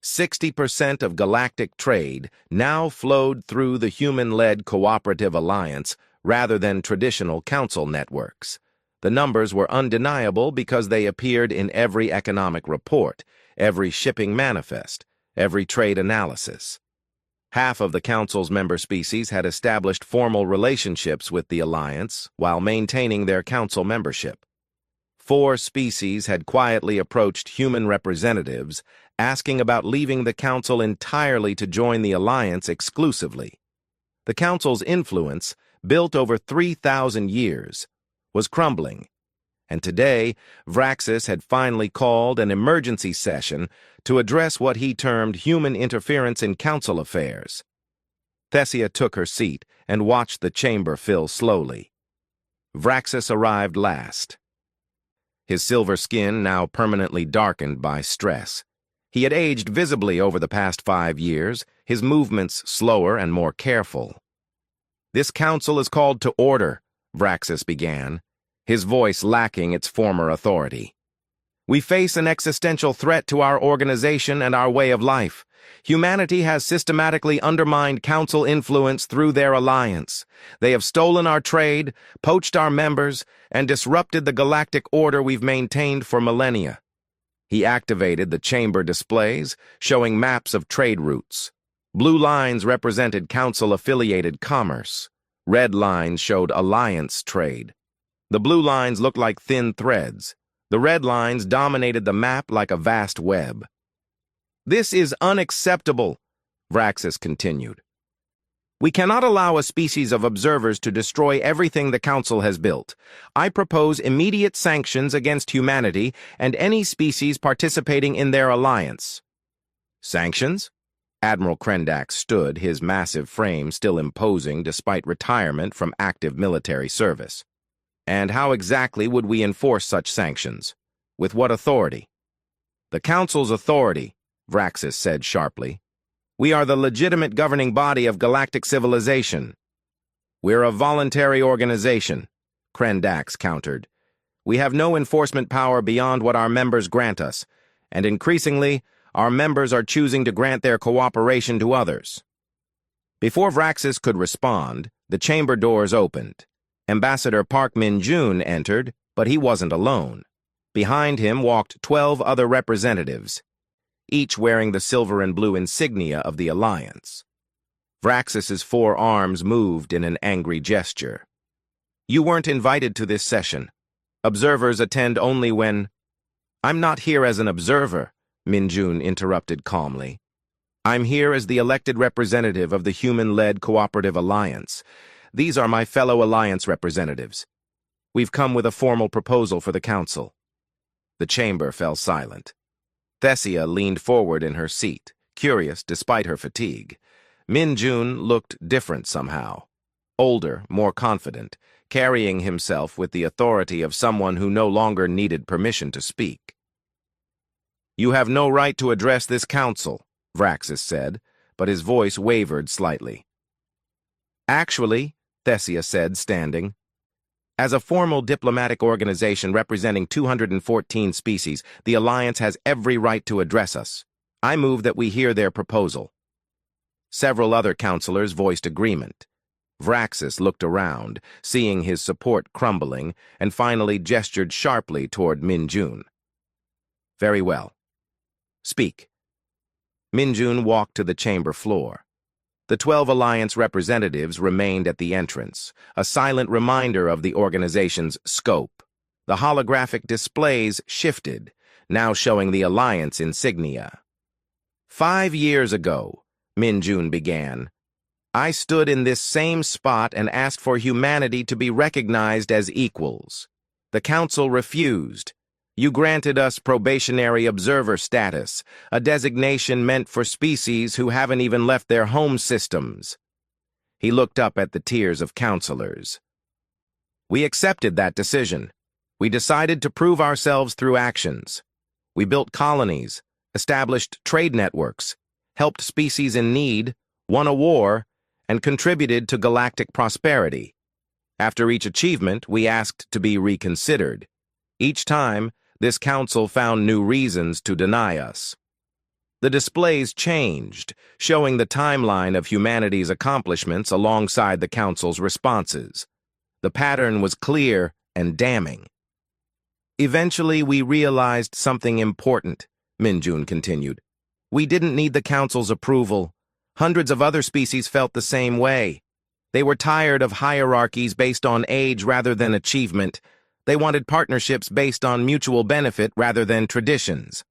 60% of galactic trade now flowed through the human-led cooperative alliance rather than traditional council networks. The numbers were undeniable because they appeared in every economic report, every shipping manifest, every trade analysis. Half of the Council's member species had established formal relationships with the alliance while maintaining their Council membership. 4 species had quietly approached human representatives, asking about leaving the Council entirely to join the alliance exclusively. The Council's influence, built over 3,000 years, was crumbling, and today Vraxis had finally called an emergency session to address what he termed human interference in Council affairs. Thessia took her seat and watched the chamber fill slowly. Vraxis arrived last. His silver skin now permanently darkened by stress. He had aged visibly over the past 5 years, his movements slower and more careful. This council is called to order, Vraxis began, his voice lacking its former authority. We face an existential threat to our organization and our way of life. Humanity has systematically undermined Council influence through their alliance. They have stolen our trade, poached our members, and disrupted the galactic order we've maintained for millennia. He activated the chamber displays, showing maps of trade routes. Blue lines represented Council-affiliated commerce. Red lines showed alliance trade. The blue lines looked like thin threads. The red lines dominated the map like a vast web. This is unacceptable, Vraxis continued. We cannot allow a species of observers to destroy everything the Council has built. I propose immediate sanctions against humanity and any species participating in their alliance. Sanctions? Admiral Krendak stood, his massive frame still imposing despite retirement from active military service. And how exactly would we enforce such sanctions? With what authority? The Council's authority, Vraxis said sharply. We are the legitimate governing body of galactic civilization. We're a voluntary organization, Krendax countered. We have no enforcement power beyond what our members grant us, and increasingly, our members are choosing to grant their cooperation to others. Before Vraxis could respond, the chamber doors opened. Ambassador Park Min-jun entered, but he wasn't alone. Behind him walked 12 other representatives, each wearing the silver and blue insignia of the Alliance. Vraxis's 4 arms moved in an angry gesture. You weren't invited to this session. Observers attend only when... I'm not here as an observer, Min-jun interrupted calmly. I'm here as the elected representative of the human-led cooperative alliance. These are my fellow alliance representatives. We've come with a formal proposal for the council. The chamber fell silent. Thessia leaned forward in her seat, curious despite her fatigue. Min-jun looked different somehow. Older, more confident, carrying himself with the authority of someone who no longer needed permission to speak. You have no right to address this council, Vraxis said, but his voice wavered slightly. Actually, Thessia said, standing, as a formal diplomatic organization representing 214 species, the Alliance has every right to address us. I move that we hear their proposal. Several other councilors voiced agreement. Vraxis looked around, seeing his support crumbling, and finally gestured sharply toward Min-jun. Very well. Speak. Min-jun walked to the chamber floor. The 12 Alliance representatives remained at the entrance, a silent reminder of the organization's scope. The holographic displays shifted, now showing the Alliance insignia. 5 years ago, Min-jun began, I stood in this same spot and asked for humanity to be recognized as equals. The Council refused. You granted us probationary observer status, a designation meant for species who haven't even left their home systems. He looked up at the tiers of counselors. We accepted that decision. We decided to prove ourselves through actions. We built colonies, established trade networks, helped species in need, won a war, and contributed to galactic prosperity. After each achievement, we asked to be reconsidered. Each time, this council found new reasons to deny us. The displays changed, showing the timeline of humanity's accomplishments alongside the council's responses. The pattern was clear and damning. Eventually, we realized something important, Min-jun continued. We didn't need the council's approval. Hundreds of other species felt the same way. They were tired of hierarchies based on age rather than achievement. They wanted partnerships based on mutual benefit rather than traditions.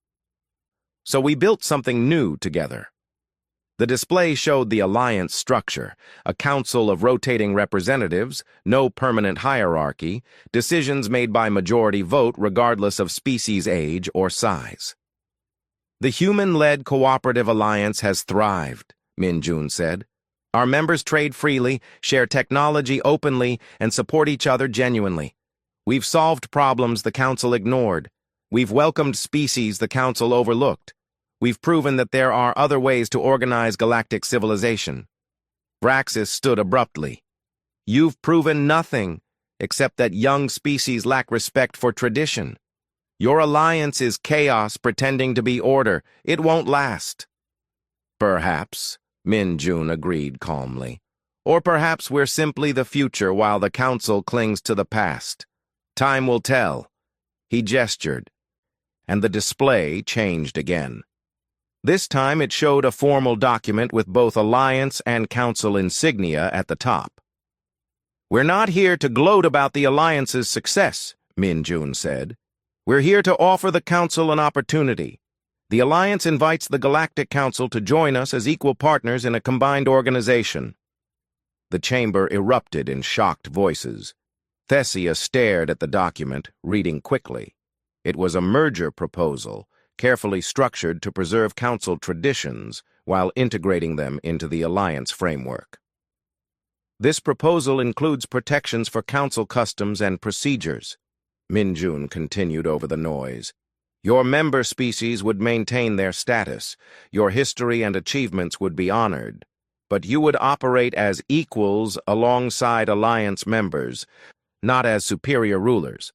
So we built something new together. The display showed the alliance structure, a council of rotating representatives, no permanent hierarchy, decisions made by majority vote regardless of species age or size. The human-led cooperative alliance has thrived, Min-jun said. Our members trade freely, share technology openly, and support each other genuinely. We've solved problems the Council ignored. We've welcomed species the Council overlooked. We've proven that there are other ways to organize galactic civilization. Vraxis stood abruptly. You've proven nothing, except that young species lack respect for tradition. Your alliance is chaos pretending to be order. It won't last. Perhaps, Min-jun agreed calmly. Or perhaps we're simply the future while the Council clings to the past. Time will tell. He gestured, and the display changed again. This time it showed a formal document with both Alliance and Council insignia at the top. We're not here to gloat about the Alliance's success, Min-jun said. We're here to offer the Council an opportunity. The Alliance invites the Galactic Council to join us as equal partners in a combined organization. The chamber erupted in shocked voices. Thessia stared at the document, reading quickly. It was a merger proposal, carefully structured to preserve Council traditions while integrating them into the Alliance framework. This proposal includes protections for Council customs and procedures, Min-jun continued over the noise. Your member species would maintain their status, your history and achievements would be honored, but you would operate as equals alongside Alliance members, not as superior rulers.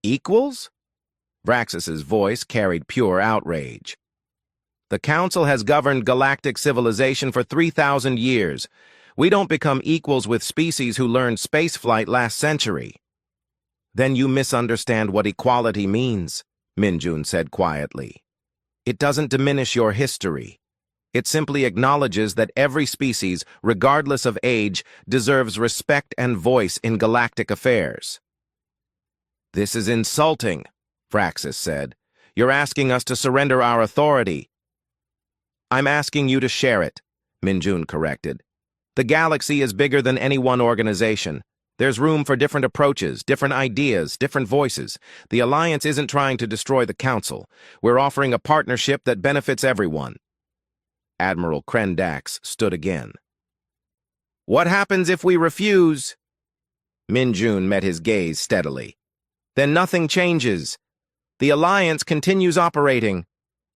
Equals? Vraxis's voice carried pure outrage. The Council has governed galactic civilization for 3,000 years. We don't become equals with species who learned spaceflight last century." "Then you misunderstand what equality means," Minjun said quietly. "It doesn't diminish your history. It simply acknowledges that every species, regardless of age, deserves respect and voice in galactic affairs." "This is insulting," Vraxis said. "You're asking us to surrender our authority." "I'm asking you to share it," Minjun corrected. "The galaxy is bigger than any one organization. There's room for different approaches, different ideas, different voices. The Alliance isn't trying to destroy the Council. We're offering a partnership that benefits everyone." Admiral Krendax stood again. "What happens if we refuse?" Minjun met his gaze steadily. "Then nothing changes. The Alliance continues operating.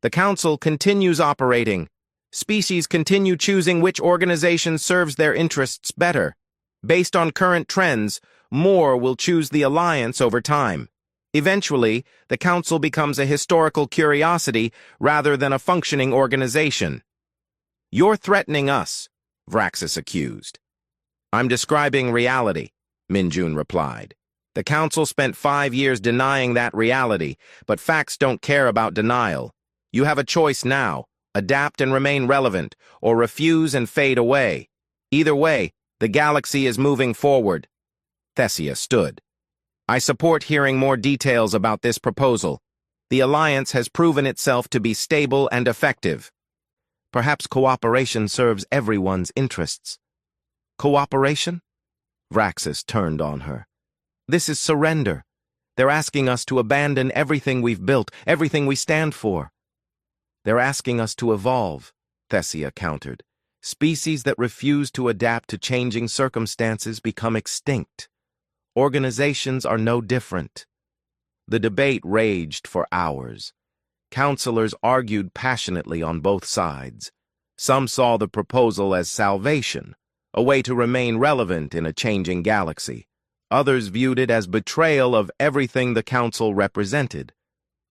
The Council continues operating. Species continue choosing which organization serves their interests better. Based on current trends, more will choose the Alliance over time. Eventually, the Council becomes a historical curiosity rather than a functioning organization." "You're threatening us," Vraxis accused. "I'm describing reality," Minjun replied. "The Council spent 5 years denying that reality, but facts don't care about denial. You have a choice now: adapt and remain relevant, or refuse and fade away. Either way, the galaxy is moving forward." Thessia stood. "I support hearing more details about this proposal. The Alliance has proven itself to be stable and effective. Perhaps cooperation serves everyone's interests." "Cooperation?" Vraxis turned on her. "This is surrender. They're asking us to abandon everything we've built, everything we stand for." "They're asking us to evolve," Thessia countered. "Species that refuse to adapt to changing circumstances become extinct. Organizations are no different." The debate raged for hours. Counselors argued passionately on both sides. Some saw the proposal as salvation, a way to remain relevant in a changing galaxy. Others viewed it as betrayal of everything the Council represented.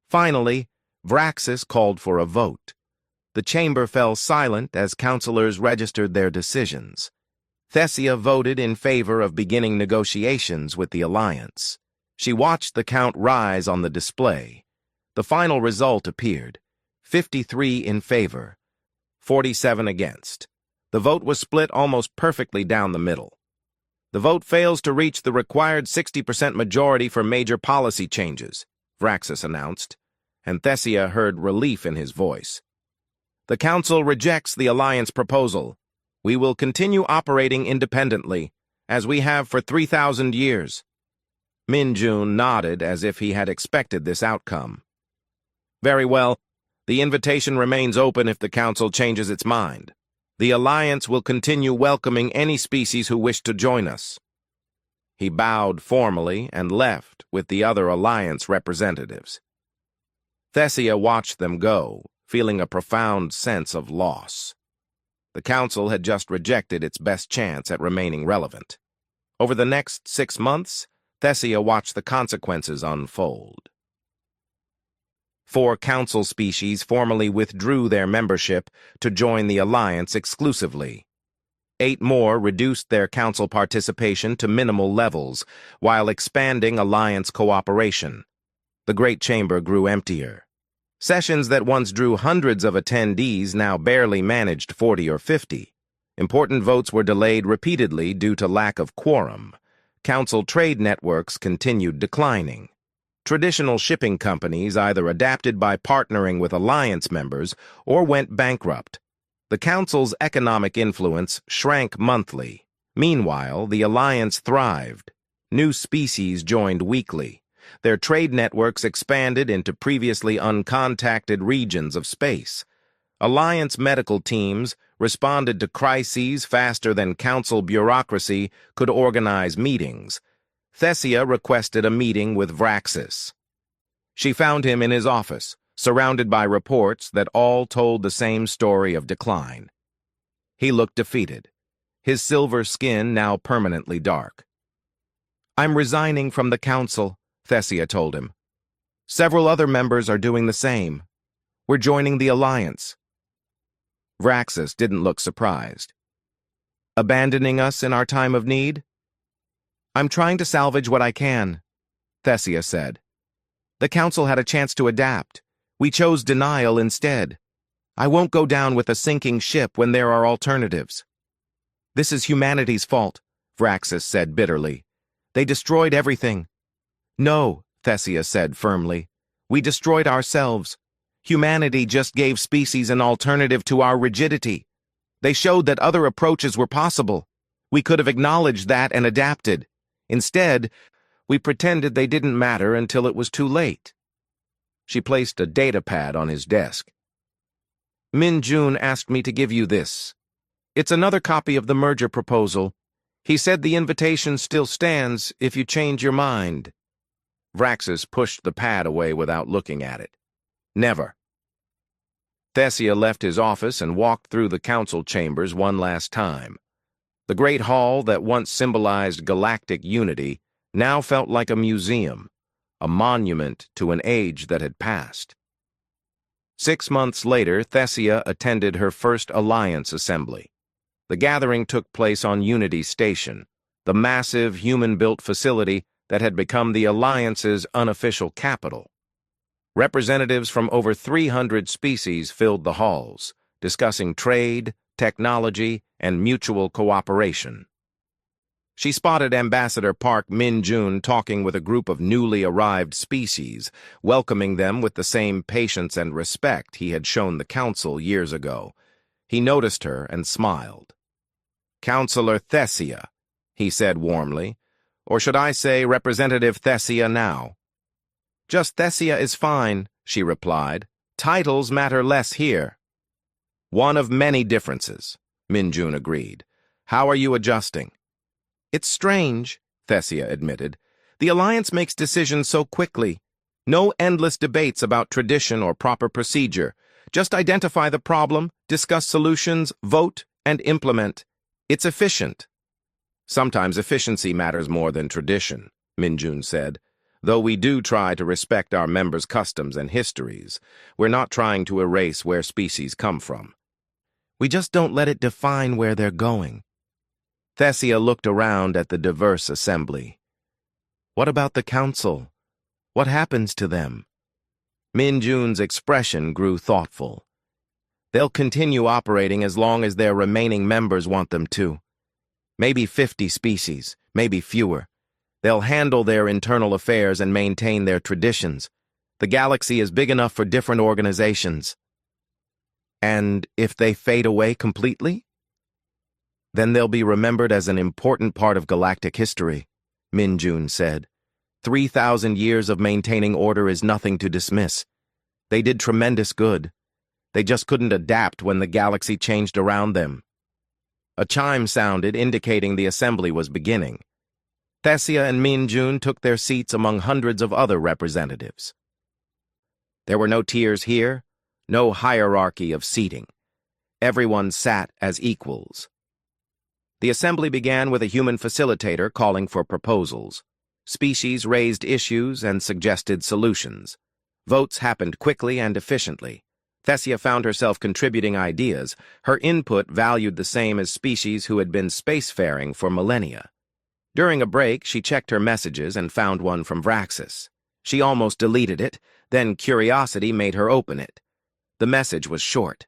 Finally, Vraxis called for a vote. The chamber fell silent as counselors registered their decisions. Thessia voted in favor of beginning negotiations with the Alliance. She watched the count rise on the display. The final result appeared: 53 in favor, 47 against. The vote was split almost perfectly down the middle. "The vote fails to reach the required 60% majority for major policy changes," Vraxis announced, and Thessia heard relief in his voice. "The Council rejects the Alliance proposal. We will continue operating independently, as we have for 3,000 years." Minjun nodded as if he had expected this outcome. "Very well. The invitation remains open if the Council changes its mind. The Alliance will continue welcoming any species who wish to join us." He bowed formally and left with the other Alliance representatives. Thessia watched them go, feeling a profound sense of loss. The Council had just rejected its best chance at remaining relevant. Over the next 6 months, Thessia watched the consequences unfold. 4 Council species formally withdrew their membership to join the Alliance exclusively. 8 more reduced their Council participation to minimal levels, while expanding Alliance cooperation. The Great Chamber grew emptier. Sessions that once drew hundreds of attendees now barely managed 40 or 50. Important votes were delayed repeatedly due to lack of quorum. Council trade networks continued declining. Traditional shipping companies either adapted by partnering with Alliance members or went bankrupt. The Council's economic influence shrank monthly. Meanwhile, the Alliance thrived. New species joined weekly. Their trade networks expanded into previously uncontacted regions of space. Alliance medical teams responded to crises faster than Council bureaucracy could organize meetings. Thessia requested a meeting with Vraxis. She found him in his office, surrounded by reports that all told the same story of decline. He looked defeated, his silver skin now permanently dark. "I'm resigning from the Council," Thessia told him. "Several other members are doing the same. We're joining the Alliance. Vraxis didn't look surprised. Abandoning us in our time of need? I'm trying to salvage what I can, Thessia said. The Council had a chance to adapt. We chose denial instead. I won't go down with a sinking ship when there are alternatives. This is humanity's fault, Vraxis said bitterly. They destroyed everything. No, Thessia said firmly. We destroyed ourselves. Humanity just gave species an alternative to our rigidity. They showed that other approaches were possible. We could have acknowledged that and adapted. Instead, we pretended they didn't matter until it was too late. She placed a data pad on his desk. Min Jun asked me to give you this. It's another copy of the merger proposal. He said the invitation still stands if you change your mind. Vraxis pushed the pad away without looking at it. Never. Thessia left his office and walked through the council chambers one last time. The great hall that once symbolized galactic unity now felt like a museum, a monument to an age that had passed. 6 months later, Thessia attended her first Alliance assembly. The gathering took place on Unity Station, the massive human-built facility that had become the Alliance's unofficial capital. Representatives from over 300 species filled the halls, discussing trade, technology, and mutual cooperation. She spotted Ambassador Park Min-jun talking with a group of newly arrived species, welcoming them with the same patience and respect he had shown the Council years ago. He noticed her and smiled. "Councillor Thessia," he said warmly, "or should I say Representative Thessia now?" "Just Thessia is fine," she replied. "Titles matter less here." "One of many differences," Min-jun agreed. "How are you adjusting?" "It's strange," Thessia admitted. "The Alliance makes decisions so quickly. No endless debates about tradition or proper procedure. Just identify the problem, discuss solutions, vote, and implement. It's efficient." "Sometimes efficiency matters more than tradition," Min-jun said. "Though we do try to respect our members' customs and histories, we're not trying to erase where species come from. We just don't let it define where they're going." Thessia looked around at the diverse assembly. "What about the Council? What happens to them?" Min-jun's expression grew thoughtful. "They'll continue operating as long as their remaining members want them to. Maybe 50 species, maybe fewer. They'll handle their internal affairs and maintain their traditions. The galaxy is big enough for different organizations." "And if they fade away completely?" "Then they'll be remembered as an important part of galactic history," Min-jun said. 3,000 years of maintaining order is nothing to dismiss. They did tremendous good. They just couldn't adapt when the galaxy changed around them. A chime sounded, indicating the assembly was beginning. Thessia and Min-jun took their seats among hundreds of other representatives. There were no tiers here, no hierarchy of seating. Everyone sat as equals. The assembly began with a human facilitator calling for proposals. Species raised issues and suggested solutions. Votes happened quickly and efficiently. Thessia found herself contributing ideas, her input valued the same as species who had been spacefaring for millennia. During a break, she checked her messages and found one from Vraxis. She almost deleted it, then curiosity made her open it. The message was short.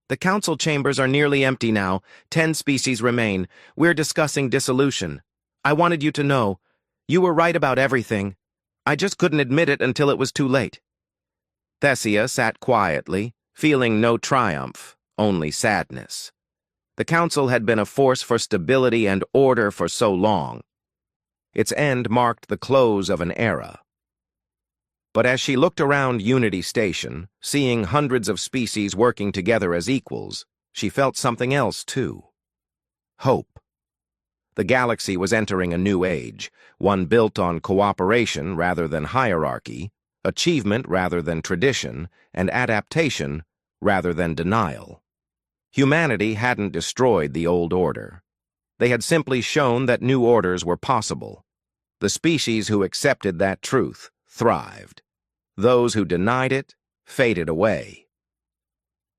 "The council chambers are nearly empty now. 10 species remain. We're discussing dissolution. I wanted you to know. You were right about everything. I just couldn't admit it until it was too late." Thessia sat quietly, feeling no triumph, only sadness. The council had been a force for stability and order for so long. Its end marked the close of an era. But as she looked around Unity Station, seeing hundreds of species working together as equals, she felt something else too. Hope. The galaxy was entering a new age, one built on cooperation rather than hierarchy, achievement rather than tradition, and adaptation rather than denial. Humanity hadn't destroyed the old order. They had simply shown that new orders were possible. The species who accepted that truth thrived. Those who denied it faded away.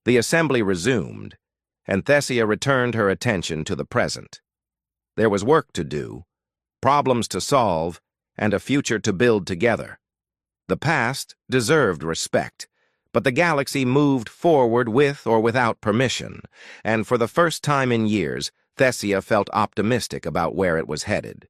The assembly resumed, and Thessia returned her attention to the present. There was work to do, problems to solve, and a future to build together. The past deserved respect, but the galaxy moved forward with or without permission, and for the first time in years, Thessia felt optimistic about where it was headed.